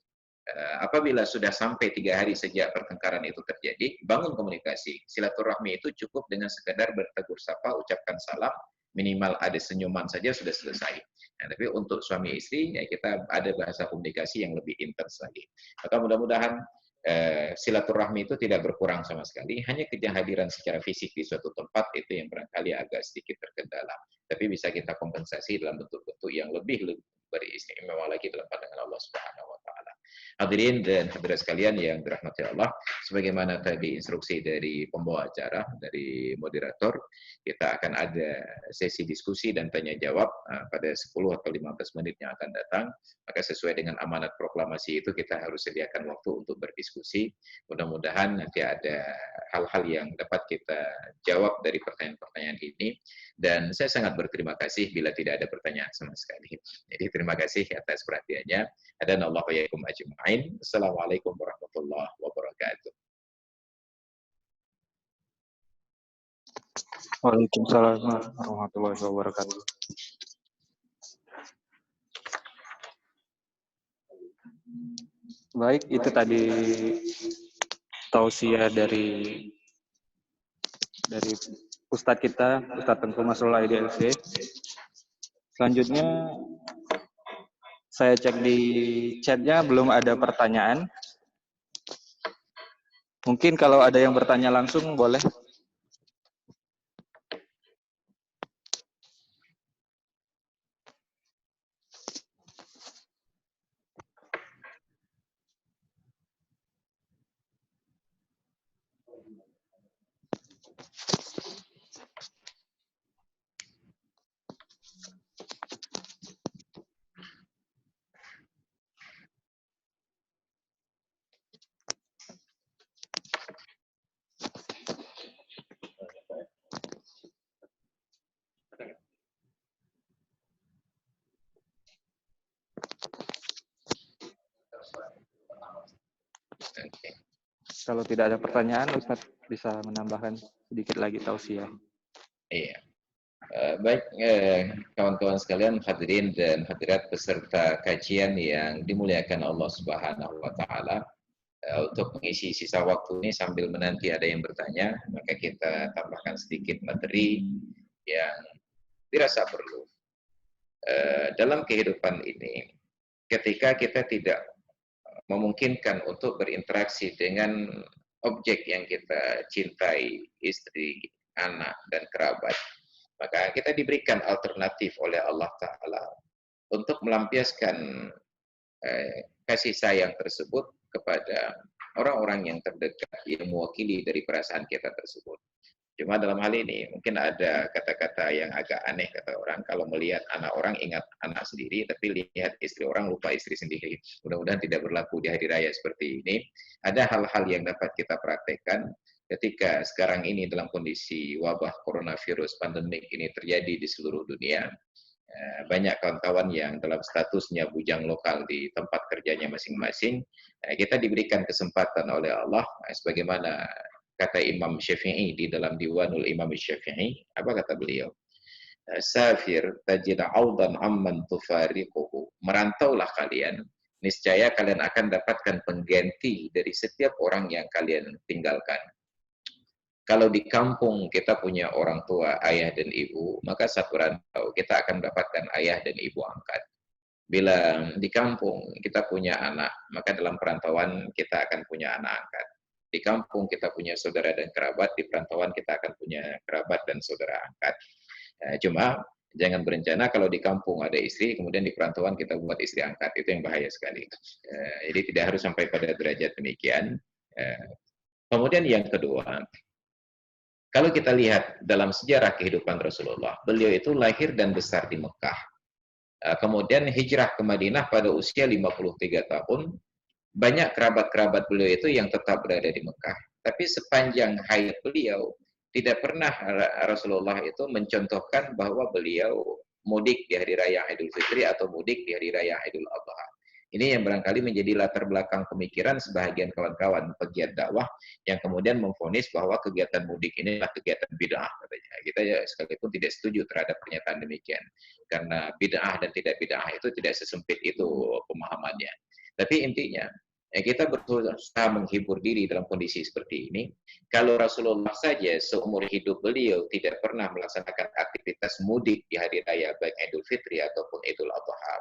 Apabila sudah sampai 3 hari sejak pertengkaran itu terjadi, bangun komunikasi. Silaturahmi itu cukup dengan sekedar bertegur sapa, ucapkan salam, minimal ada senyuman saja sudah selesai. Nah, tapi untuk suami istri, ya kita ada bahasa komunikasi yang lebih intens lagi. Maka mudah-mudahan silaturahmi itu tidak berkurang sama sekali, hanya kehadiran secara fisik di suatu tempat itu yang barangkali agak sedikit terkendala. Tapi bisa kita kompensasi dalam bentuk-bentuk yang lebih beristimewa lagi dalam pandangan Allah Subhanahu wa Ta'ala. Hadirin dan hadirat sekalian yang dirahmati Allah, sebagaimana tadi instruksi dari pembawa acara, dari moderator, kita akan ada sesi diskusi dan tanya jawab pada 10 atau 15 menit yang akan datang. Maka sesuai dengan amanat proklamasi itu kita harus sediakan waktu untuk berdiskusi. Mudah-mudahan nanti ada hal-hal yang dapat kita jawab dari pertanyaan-pertanyaan ini. Dan saya sangat berterima kasih bila tidak ada pertanyaan sama sekali. Jadi terima kasih atas perhatiannya. Hadanallahu wa iyyakum ajma'in. Assalamualaikum warahmatullahi wabarakatuh. Waalaikumsalam warahmatullahi wabarakatuh. Baik, itu tadi tausiah dari Ustadz kita, Ustadz Tengku Masrul IDLC. Selanjutnya saya cek di chatnya belum ada pertanyaan. Mungkin kalau ada yang bertanya langsung boleh. Kalau tidak ada pertanyaan, Ustadz bisa menambahkan sedikit lagi tausiah. Iya. Baik, kawan-kawan sekalian, hadirin dan hadirat peserta kajian yang dimuliakan Allah Subhanahu wa Ta'ala. Untuk mengisi sisa waktu ini sambil menanti ada yang bertanya, maka kita tambahkan sedikit materi yang dirasa perlu. Dalam kehidupan ini, ketika kita tidak memungkinkan untuk berinteraksi dengan objek yang kita cintai, istri, anak, dan kerabat, maka kita diberikan alternatif oleh Allah Ta'ala untuk melampiaskan kasih sayang tersebut kepada orang-orang yang terdekat yang mewakili dari perasaan kita tersebut. Cuma dalam hal ini mungkin ada kata-kata yang agak aneh kata orang, kalau melihat anak orang ingat anak sendiri, tapi lihat istri orang lupa istri sendiri. Mudah-mudahan tidak berlaku di hari raya seperti ini. Ada hal-hal yang dapat kita praktekkan ketika sekarang ini dalam kondisi wabah coronavirus pandemik ini terjadi di seluruh dunia. Banyak kawan-kawan yang dalam statusnya bujang lokal di tempat kerjanya masing-masing, kita diberikan kesempatan oleh Allah, sebagaimana kata Imam Syafi'i di dalam Diwanul Imam Syafi'i, apa kata beliau? Safir tajid audan amman tufariquhu. Merantaulah kalian, niscaya kalian akan dapatkan pengganti dari setiap orang yang kalian tinggalkan. Kalau di kampung kita punya orang tua, ayah dan ibu, maka satu rantau kita akan mendapatkan ayah dan ibu angkat. Bila di kampung kita punya anak, maka dalam perantauan kita akan punya anak angkat. Di kampung kita punya saudara dan kerabat, di perantauan kita akan punya kerabat dan saudara angkat. Cuma jangan berencana kalau di kampung ada istri, kemudian di perantauan kita buat istri angkat. Itu yang bahaya sekali. Jadi tidak harus sampai pada derajat demikian. Kemudian yang kedua, kalau kita lihat dalam sejarah kehidupan Rasulullah, beliau itu lahir dan besar di Mekah. Kemudian hijrah ke Madinah pada usia 53 tahun. Banyak kerabat-kerabat beliau itu yang tetap berada di Mekah. Tapi sepanjang hayat beliau, tidak pernah Rasulullah itu mencontohkan bahwa beliau mudik di hari raya Idul Fitri atau mudik di hari raya Idul Adha. Ini yang barangkali menjadi latar belakang pemikiran sebahagian kawan-kawan pegiat dakwah yang kemudian memvonis bahwa kegiatan mudik ini adalah kegiatan bid'ah katanya. Kita ya sekalipun tidak setuju terhadap pernyataan demikian. Karena bid'ah dan tidak bid'ah itu tidak sesempit itu pemahamannya. Tapi intinya, kita berusaha menghibur diri dalam kondisi seperti ini. Kalau Rasulullah saja seumur hidup beliau tidak pernah melaksanakan aktivitas mudik di hari raya baik Idul Fitri ataupun Idul Adha,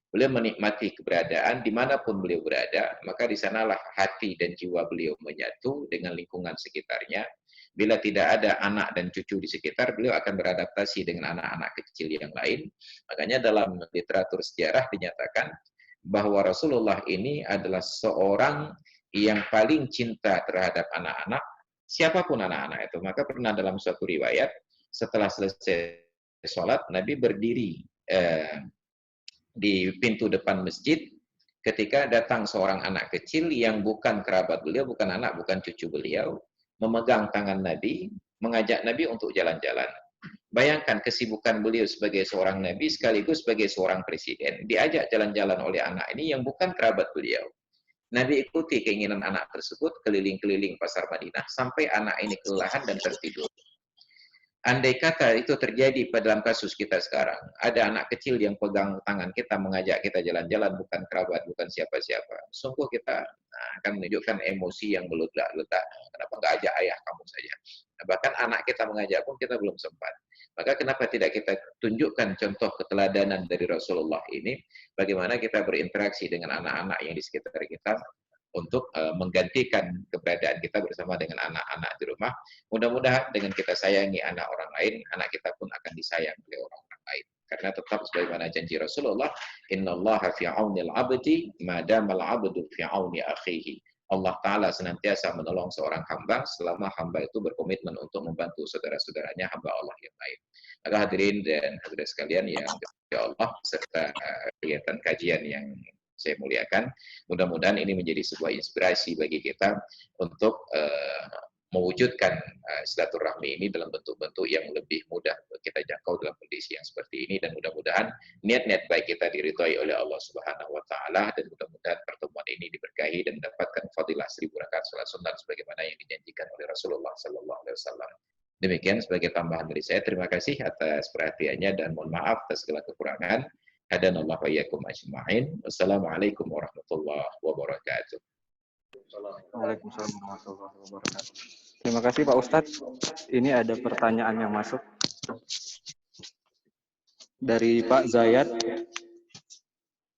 beliau menikmati keberadaan dimanapun beliau berada, maka di sanalah hati dan jiwa beliau menyatu dengan lingkungan sekitarnya. Bila tidak ada anak dan cucu di sekitar, beliau akan beradaptasi dengan anak-anak kecil yang lain. Makanya dalam literatur sejarah dinyatakan bahwa Rasulullah ini adalah seorang yang paling cinta terhadap anak-anak, siapapun anak-anak itu. Maka pernah dalam suatu riwayat, setelah selesai sholat, Nabi berdiri di pintu depan masjid ketika datang seorang anak kecil yang bukan kerabat beliau, bukan anak, bukan cucu beliau, memegang tangan Nabi, mengajak Nabi untuk jalan-jalan. Bayangkan kesibukan beliau sebagai seorang Nabi sekaligus sebagai seorang presiden. Diajak jalan-jalan oleh anak ini yang bukan kerabat beliau. Nabi ikuti keinginan anak tersebut keliling-keliling pasar Madinah sampai anak ini kelelahan dan tertidur. Andai kata itu terjadi pada dalam kasus kita sekarang, ada anak kecil yang pegang tangan kita, mengajak kita jalan-jalan, bukan kerabat, bukan siapa-siapa. Sungguh kita akan menunjukkan emosi yang meledak-ledak. Kenapa nggak ajak ayah kamu saja? Bahkan anak kita mengajak pun kita belum sempat. Maka kenapa tidak kita tunjukkan contoh keteladanan dari Rasulullah ini, bagaimana kita berinteraksi dengan anak-anak yang di sekitar kita, untuk menggantikan keberadaan kita bersama dengan anak-anak di rumah. Mudah-mudahan dengan kita sayangi anak orang lain, anak kita pun akan disayang oleh orang-orang lain. Karena tetap sebagaimana janji Rasulullah, innallaha fi 'aunil 'abdi ma damal 'abdu fi 'auni akhihi. Allah Ta'ala senantiasa menolong seorang hamba selama hamba itu berkomitmen untuk membantu saudara-saudaranya, hamba Allah yang lain. Maka hadirin dan hadirat sekalian yang ya Allah, serta kegiatan kajian yang saya muliakan, mudah-mudahan ini menjadi sebuah inspirasi bagi kita untuk mewujudkan silaturahmi ini dalam bentuk-bentuk yang lebih mudah kita jangkau dalam kondisi yang seperti ini, dan mudah-mudahan niat-niat baik kita diridhai oleh Allah Subhanahu wa taala, dan mudah-mudahan pertemuan ini diberkahi dan mendapatkan fadilah 1000 rakaat salat sunat sebagaimana yang dijanjikan oleh Rasulullah sallallahu alaihi wasallam. Demikian sebagai tambahan dari saya. Terima kasih atas perhatiannya dan mohon maaf atas segala kekurangan. Hadanallahu wa iyyakum ajma'in. Wassalamualaikum warahmatullahi wabarakatuh. Waalaikumsalam warahmatullahi wabarakatuh. Terima kasih Pak Ustadz. Ini ada pertanyaan yang masuk dari Pak Zayat.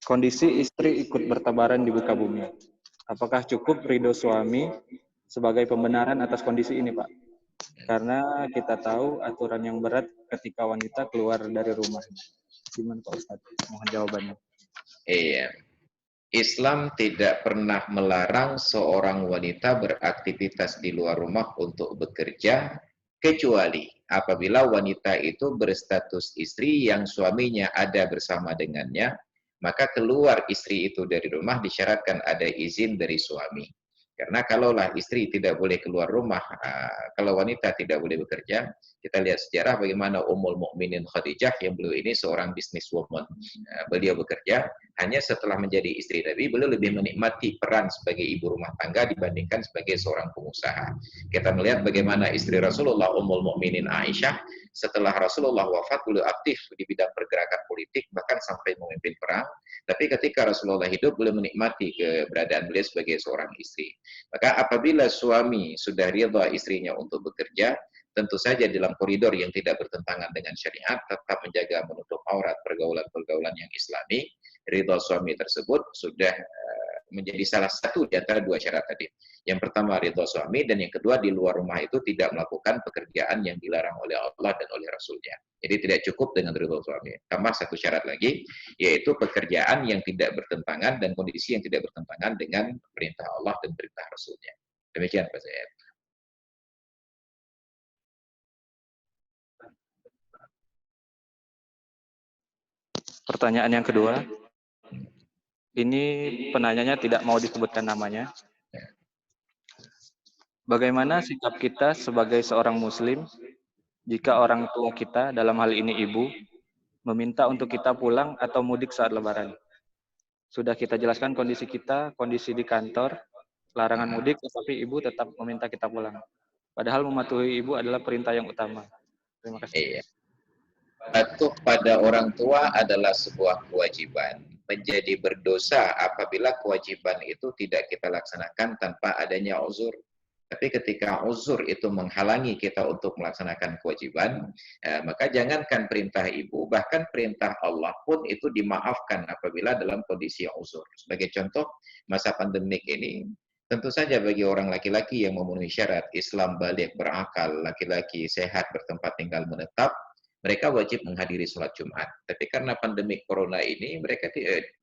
Kondisi istri ikut bertabaran di muka bumi. Apakah cukup ridho suami sebagai pembenaran atas kondisi ini, Pak? Karena kita tahu aturan yang berat ketika wanita keluar dari rumah. Gimana Pak Ustadz? Mohon jawabannya. Iya. Islam tidak pernah melarang seorang wanita beraktivitas di luar rumah untuk bekerja, kecuali apabila wanita itu berstatus istri yang suaminya ada bersama dengannya, maka keluar istri itu dari rumah disyaratkan ada izin dari suami. Karena kalaulah istri tidak boleh keluar rumah, kalau wanita tidak boleh bekerja, kita lihat sejarah bagaimana Ummul Mukminin Khadijah, yang beliau ini seorang businesswoman. Beliau bekerja hanya setelah menjadi istri Nabi, beliau lebih menikmati peran sebagai ibu rumah tangga dibandingkan sebagai seorang pengusaha. Kita melihat bagaimana istri Rasulullah, Ummul Mukminin Aisyah, setelah Rasulullah wafat, beliau aktif di bidang pergerakan politik, bahkan sampai memimpin perang. Tapi ketika Rasulullah hidup, beliau menikmati keberadaan beliau sebagai seorang istri. Maka apabila suami sudah ridha istrinya untuk bekerja, tentu saja dalam koridor yang tidak bertentangan dengan syariat, tetap menjaga menutup aurat, pergaulan-pergaulan yang islami, ridha suami tersebut sudah menjadi salah satu di antara dua syarat tadi. Yang pertama ridha suami, dan yang kedua di luar rumah itu tidak melakukan pekerjaan yang dilarang oleh Allah dan oleh Rasulnya. Jadi tidak cukup dengan ridha suami. Tambah satu syarat lagi, yaitu pekerjaan yang tidak bertentangan dan kondisi yang tidak bertentangan dengan perintah Allah dan perintah Rasulnya. Demikian Pak Zaid. Pertanyaan yang kedua. Ini penanyanya tidak mau disebutkan namanya. Bagaimana sikap kita sebagai seorang muslim jika orang tua kita, dalam hal ini ibu, meminta untuk kita pulang atau mudik saat lebaran? Sudah kita jelaskan kondisi kita, kondisi di kantor, larangan mudik, tetapi ibu tetap meminta kita pulang. Padahal mematuhi ibu adalah perintah yang utama. Terima kasih. Iya. Patuh pada orang tua adalah sebuah kewajiban. Menjadi berdosa apabila kewajiban itu tidak kita laksanakan tanpa adanya uzur. Tapi ketika uzur itu menghalangi kita untuk melaksanakan kewajiban, maka jangankan perintah ibu, bahkan perintah Allah pun itu dimaafkan apabila dalam kondisi uzur. Sebagai contoh, masa pandemik ini, tentu saja bagi orang laki-laki yang memenuhi syarat Islam balik berakal, laki-laki sehat bertempat tinggal menetap, mereka wajib menghadiri sholat Jumat. Tapi karena pandemi corona ini, mereka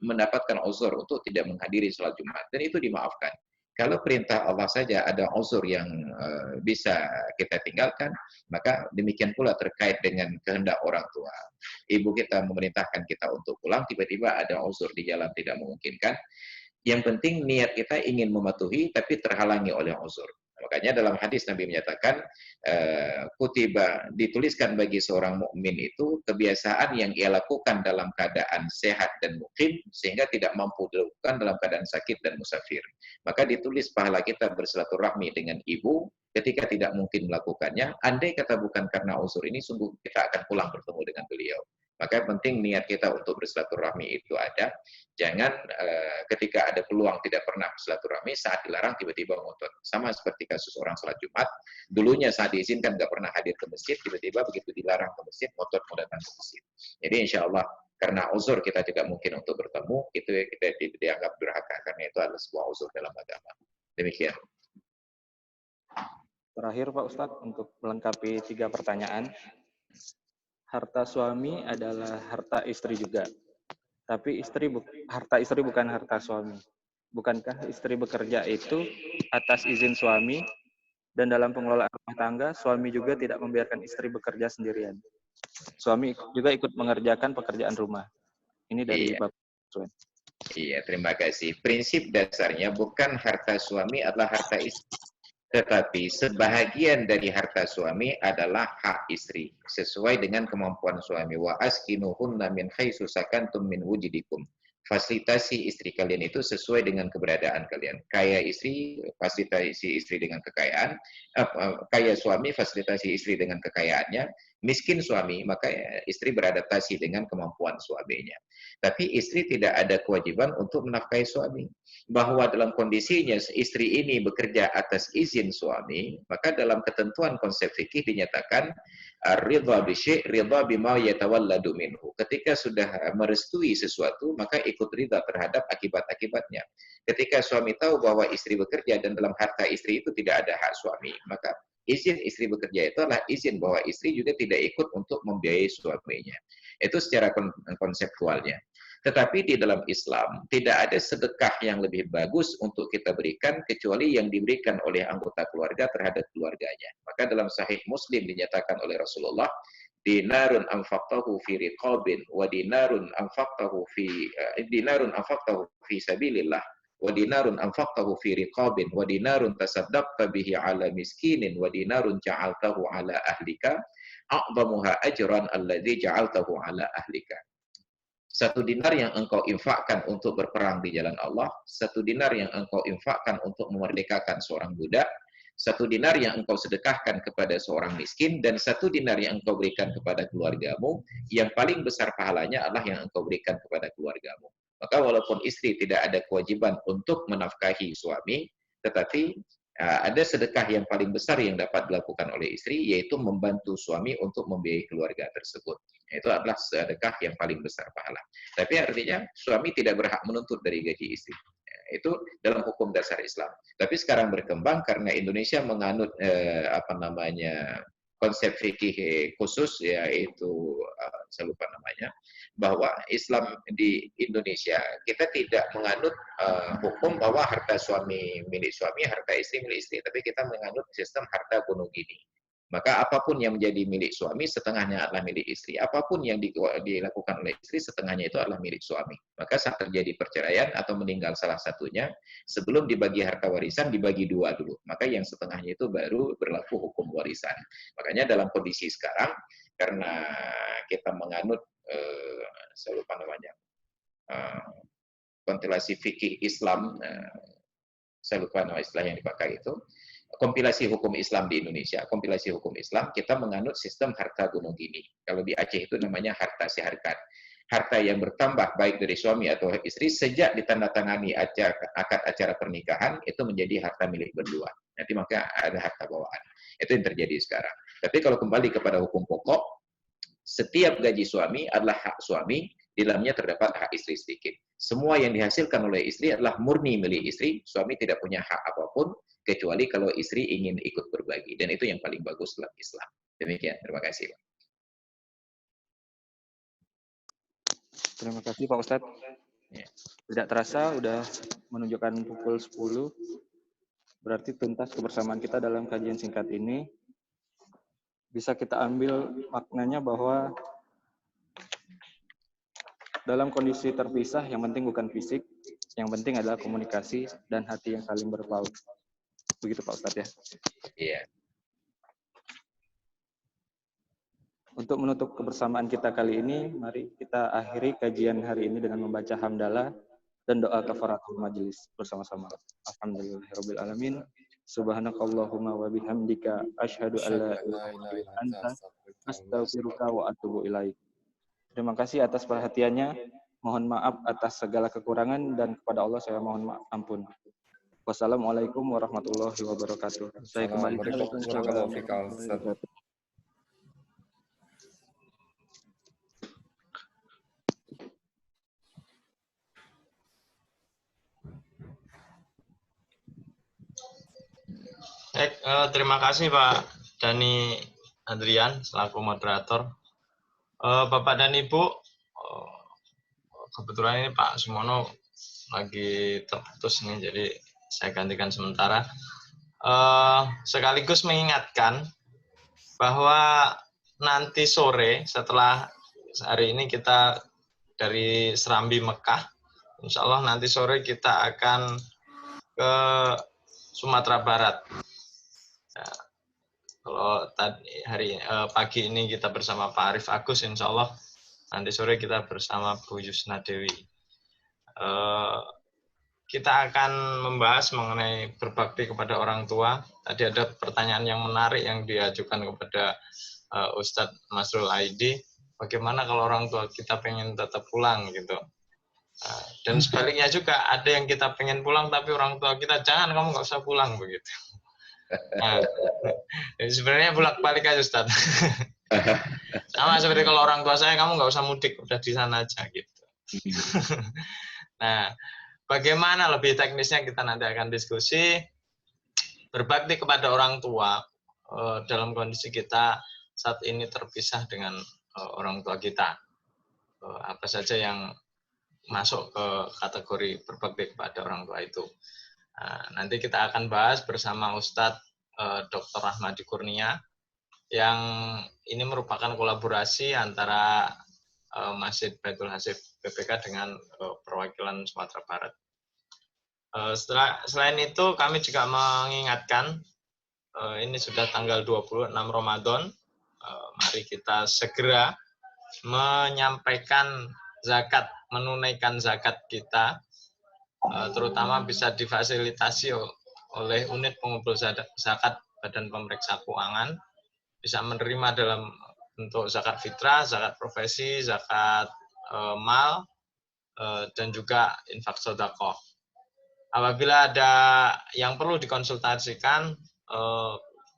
mendapatkan uzur untuk tidak menghadiri sholat Jumat. Dan itu dimaafkan. Kalau perintah Allah saja ada uzur yang bisa kita tinggalkan, maka demikian pula terkait dengan kehendak orang tua. Ibu kita memerintahkan kita untuk pulang, tiba-tiba ada uzur di jalan tidak memungkinkan. Yang penting niat kita ingin mematuhi, tapi terhalangi oleh uzur. Makanya dalam hadis Nabi menyatakan, kutiba, dituliskan bagi seorang mukmin itu kebiasaan yang ia lakukan dalam keadaan sehat dan mukim, sehingga tidak mampu dilakukan dalam keadaan sakit dan musafir. Maka ditulis pahala kita bersilaturahmi dengan ibu ketika tidak mungkin melakukannya. Andai kata bukan karena uzur ini, sungguh kita akan pulang bertemu dengan beliau. Maka penting niat kita untuk bersilaturahmi itu ada. Jangan ketika ada peluang tidak pernah bersilaturahmi, saat dilarang tiba-tiba ngotot. Sama seperti kasus orang sholat Jumat, dulunya saat diizinkan nggak pernah hadir ke masjid, tiba-tiba begitu dilarang ke masjid, ngotot mau datang ke masjid. Jadi insya Allah, karena uzur kita tidak mungkin untuk bertemu, itu kita dianggap durhaka, karena itu adalah sebuah uzur dalam agama. Demikian. Terakhir Pak Ustadz, untuk melengkapi 3 pertanyaan. Harta suami adalah harta istri juga. Tapi harta istri bukan harta suami. Bukankah istri bekerja itu atas izin suami, dan dalam pengelolaan rumah tangga, suami juga tidak membiarkan istri bekerja sendirian. Suami juga ikut mengerjakan pekerjaan rumah. Ini dari Bapak Suen. Iya, terima kasih. Prinsip dasarnya bukan harta suami adalah harta istri. Tetapi sebahagian dari harta suami adalah hak istri sesuai dengan kemampuan suami. Wa askinuhunna min haitsu sakantum min wujudikum. Fasilitasi istri kalian itu sesuai dengan keberadaan kalian. Kaya istri, fasilitasi istri dengan kekayaan. Kaya suami, fasilitasi istri dengan kekayaannya. Miskin suami, maka istri beradaptasi dengan kemampuan suaminya. Tapi istri tidak ada kewajiban untuk menafkahi suami. Bahwa dalam kondisinya istri ini bekerja atas izin suami, maka dalam ketentuan konsep fikih dinyatakan ridha bi syai' ridha bima yatawalladu minhu. Ketika sudah merestui sesuatu, maka ikut ridha terhadap akibat-akibatnya. Ketika suami tahu bahwa istri bekerja dan dalam harta istri itu tidak ada hak suami, maka izin istri bekerja itu adalah izin bahwa istri juga tidak ikut untuk membiayai suaminya. Itu secara konseptualnya. Tetapi di dalam Islam tidak ada sedekah yang lebih bagus untuk kita berikan kecuali yang diberikan oleh anggota keluarga terhadap keluarganya. Maka dalam Sahih Muslim dinyatakan oleh Rasulullah, dinarun anfaqtahu fi riqabin wa dinarun anfaqtahu fi sabilillah wa dinarun anfaqtahu fi riqabin wa dinarun tasaddaqta bihi ala miskinin wa dinarun ja'altahu ala ahlika a'zamuha ajran alladzi ja'altahu ala ahlika. Satu dinar yang engkau infakkan untuk berperang di jalan Allah, satu dinar yang engkau infakkan untuk memerdekakan seorang budak, satu dinar yang engkau sedekahkan kepada seorang miskin, dan satu dinar yang engkau berikan kepada keluargamu, yang paling besar pahalanya adalah yang engkau berikan kepada keluargamu. Maka walaupun istri tidak ada kewajiban untuk menafkahi suami, tetapi ada sedekah yang paling besar yang dapat dilakukan oleh istri, yaitu membantu suami untuk membiayai keluarga tersebut. Itu adalah sedekah yang paling besar pahala. Tapi artinya suami tidak berhak menuntut dari gaji istri. Itu dalam hukum dasar Islam. Tapi sekarang berkembang karena Indonesia menganut konsep fikih khusus, yaitu saya lupa namanya, bahwa Islam di Indonesia kita tidak menganut hukum bahwa harta suami milik suami, harta istri milik istri, tapi kita menganut sistem harta gunung gini. Maka apapun yang menjadi milik suami, setengahnya adalah milik istri. Apapun yang dilakukan oleh istri, setengahnya itu adalah milik suami. Maka saat terjadi perceraian atau meninggal salah satunya, sebelum dibagi harta warisan, dibagi dua dulu. Maka yang setengahnya itu baru berlaku hukum warisan. Makanya dalam kondisi sekarang, karena kita menganut, saya lupa namanya, kompilasi fikih Islam, saya lupa nama istilah yang dipakai itu, kompilasi hukum Islam di Indonesia, kompilasi hukum Islam, kita menganut sistem harta gunung gini. Kalau di Aceh itu namanya harta siharkat. Harta yang bertambah baik dari suami atau istri sejak ditandatangani akad acara pernikahan itu menjadi harta milik berdua. Nanti maka ada harta bawaan. Itu yang terjadi sekarang. Tapi kalau kembali kepada hukum pokok, setiap gaji suami adalah hak suami, di dalamnya terdapat hak istri sedikit. Semua yang dihasilkan oleh istri adalah murni milik istri, suami tidak punya hak apapun, kecuali kalau istri ingin ikut berbagi. Dan itu yang paling bagus dalam Islam. Demikian, terima kasih. Terima kasih Pak Ustadz. Ya. Tidak terasa udah menunjukkan pukul 10. Berarti tuntas kebersamaan kita dalam kajian singkat ini. Bisa kita ambil maknanya bahwa dalam kondisi terpisah, yang penting bukan fisik, yang penting adalah komunikasi dan hati yang saling berpaut. Begitu Pak Ustadz ya? Iya. Untuk menutup kebersamaan kita kali ini, mari kita akhiri kajian hari ini dengan membaca hamdalah dan doa kafaratul majelis bersama-sama. Alhamdulillahirabbil alamin. Subhanakallahumma wa bihamdika asyhadu an la ilaha illa anta astaghfiruka wa atubu ilaik. Terima kasih atas perhatiannya. Mohon maaf atas segala kekurangan dan kepada Allah saya mohon ampun. Wassalamualaikum warahmatullahi wabarakatuh. Saya kembalikan. Terima kasih Pak Dani Adrian selaku moderator. Bapak dan Ibu, kebetulan ini Pak Sumono lagi terputus nih, jadi saya gantikan sementara. Sekaligus mengingatkan bahwa nanti sore setelah hari ini kita dari Serambi Mekah, insya Allah nanti sore kita akan ke Sumatera Barat. Kalau pagi ini kita bersama Pak Arif Agus, insya Allah nanti sore kita bersama Bu Yusna Dewi. Kita akan membahas mengenai berbakti kepada orang tua. Tadi ada pertanyaan yang menarik yang diajukan kepada Ustadz Masrul Aidi. Bagaimana kalau orang tua kita pengen tetap pulang gitu. Dan sebaliknya juga ada yang kita pengen pulang tapi orang tua kita jangan, kamu nggak usah pulang begitu. Nah, sebenarnya bolak-balik aja Ustaz. Sama seperti kalau orang tua saya, kamu nggak usah mudik, udah di sana aja gitu. Nah, bagaimana lebih teknisnya kita nanti akan diskusi. Berbakti kepada orang tua dalam kondisi kita saat ini terpisah dengan orang tua kita. Apa saja yang masuk ke kategori berbakti kepada orang tua itu. Nanti kita akan bahas bersama Ustadz Dr. Rahmadi Kurnia, yang ini merupakan kolaborasi antara Masjid Baitul Hasib BPK dengan perwakilan Sumatera Barat. Selain itu, kami juga mengingatkan, ini sudah tanggal 26 Ramadan, mari kita segera menyampaikan zakat, menunaikan zakat kita, terutama bisa difasilitasi oleh unit pengumpul zakat Badan Pemeriksa Keuangan, bisa menerima dalam bentuk zakat fitrah, zakat profesi, zakat mal, dan juga infak sedekah. Apabila ada yang perlu dikonsultasikan,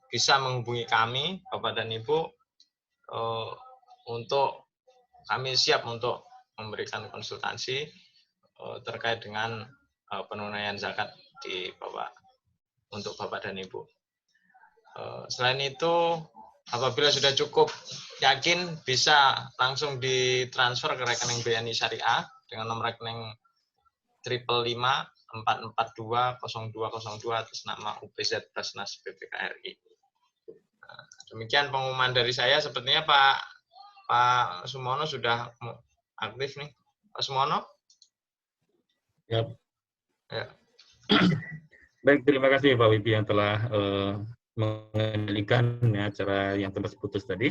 bisa menghubungi kami, Bapak dan Ibu, untuk kami siap untuk memberikan konsultasi terkait dengan penunaian zakat untuk Bapak dan Ibu. Selain itu, apabila sudah cukup yakin, bisa langsung ditransfer ke rekening BNI Syariah dengan nomor rekening 555-442-0202 atas nama UPZ Basnas BPKRI. Demikian pengumuman dari saya. Sepertinya Pak Sumono sudah aktif nih. Pak Sumono? Ya. Ya. Baik, terima kasih Pak Wibi yang telah mengendalikan acara yang terputus tadi.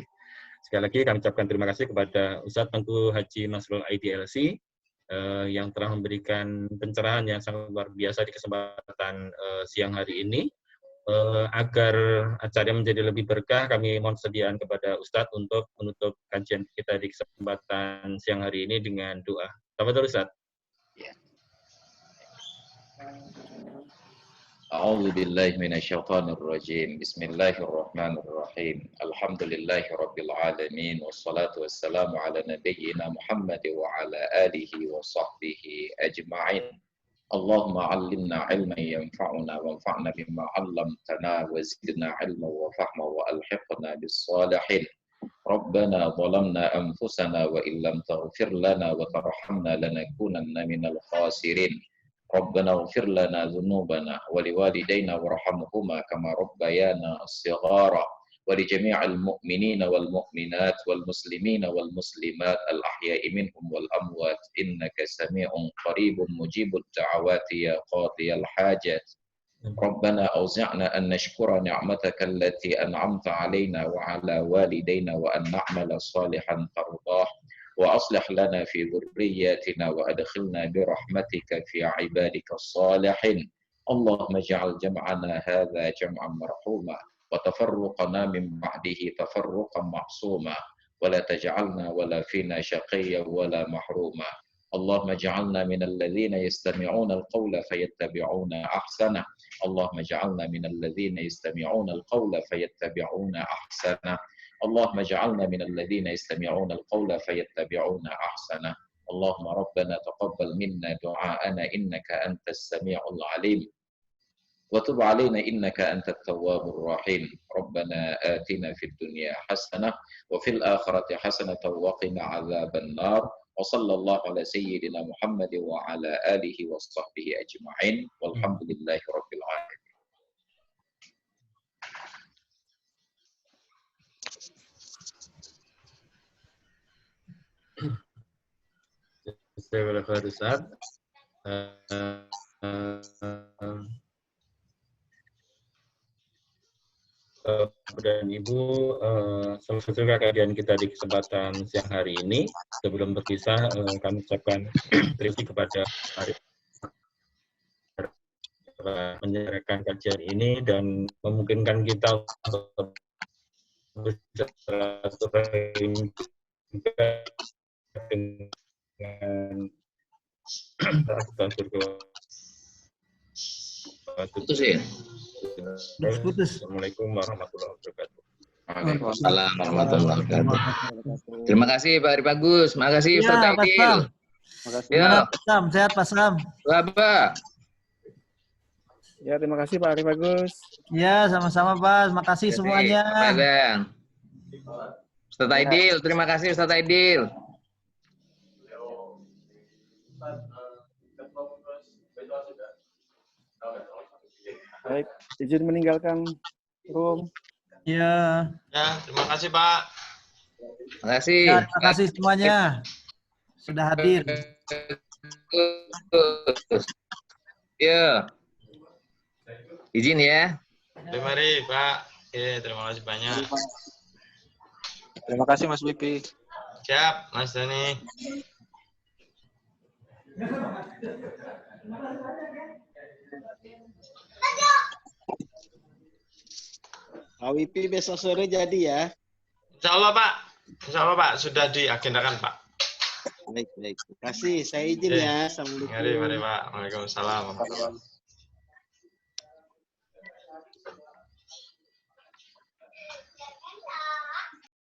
Sekali lagi kami ucapkan terima kasih kepada Ustadz Tengku Haji Masrul Aidi LC yang telah memberikan pencerahan yang sangat luar biasa di kesempatan siang hari ini. Agar acara menjadi lebih berkah, kami mohon sediaan kepada Ustadz untuk menutup kajian kita di kesempatan siang hari ini dengan doa. Tafadhol Ustadz. Ya. A'udzu billahi minasyaitonir rajim. Bismillahirrahmanirrahim. Alhamdulillahirabbil alamin wassalatu wassalamu ala nabiyyina Muhammad wa ala alihi wa sahbihi ajma'in. Allahumma 'allimna 'ilman yanfa'una wanfa'na bima 'allamtana wa zidna 'ilman wa fahma wa alhiqna bis salihin. Rabbana zalamna anfusana wa illam taghfir lana wa tarhamna lanakunanna minal khasirin. ربنا اغفر لنا ذنوبنا ولوالدينا وارحمهما كما ربيانا صغارا ولجميع المؤمنين والمؤمنات والمسلمين والمسلمات الأحياء منهم والأموات إنك سميع قريب مجيب الدعوات يا قاضي الحاجات. ربنا أوزعنا أن نشكر نعمتك التي أنعمت علينا وعلى والدينا وأن نعمل صالحا ترضاه وأصلح لنا في ذرياتنا وأدخلنا برحمتك في عبادك الصالحين. اللهم اجعل جمعنا هذا جمعا مرحوما وتفرقنا من بعده تفرقا معصوما ولا تجعلنا ولا فينا شقيا ولا محروما. اللهم اجعلنا من الذين يستمعون القول فيتبعون أحسنه. اللهم اجعلنا من الذين يستمعون القول فيتبعون أحسنه. اللهم اجعلنا من الذين يستمعون القول فيتبعون أحسنه. اللهم ربنا تقبل منا دعاءنا إنك أنت السميع العليم وتب علينا إنك أنت التواب الرحيم. ربنا آتنا في الدنيا حسنة وفي الآخرة حسنة وقنا عذاب النار. وصلى الله على سيدنا محمد وعلى آله وصحبه أجمعين والحمد لله رب العالمين. Saya khair Ustaz. Bapak dan Ibu, selesai kajian kita di kesempatan siang hari ini. Sebelum berpisah, kami ucapkan terima kasih kepada Arif menyampaikan kajian ini dan memungkinkan kita untuk bersilaturahim dengan Putus ya? Putus. Assalamualaikum warahmatullahi wabarakatuh. Waalaikumsalam warahmatullahi wabarakatuh. Terima kasih Pak Arif Bagus. Makasih Ustaz Ya, Pak Aidil. Sam. Gimana Pak Sam? Sehat Pak Sam? Bapak. Ya, terima kasih Pak Arif Bagus. Ya, sama-sama Pak. Terima kasih semuanya. Bapak Bang. Ustaz Aidil, terima kasih Ustaz Aidil. Baik, izin meninggalkan room. Ya. Ya, terima kasih Pak. Terima kasih. Ya, terima kasih semuanya sudah hadir. Ya. Izin ya. Mari Pak. Terima kasih banyak. Terima kasih Mas Wipi. Siap, Mas Dani. Pak Wipi besok sore jadi ya? Insya Allah Pak. Insya Allah Pak, sudah diagendakan Pak. Baik, baik. Terima kasih. Saya izin Oke. ya. Assalamualaikum. Mari Pak. Waalaikumsalam.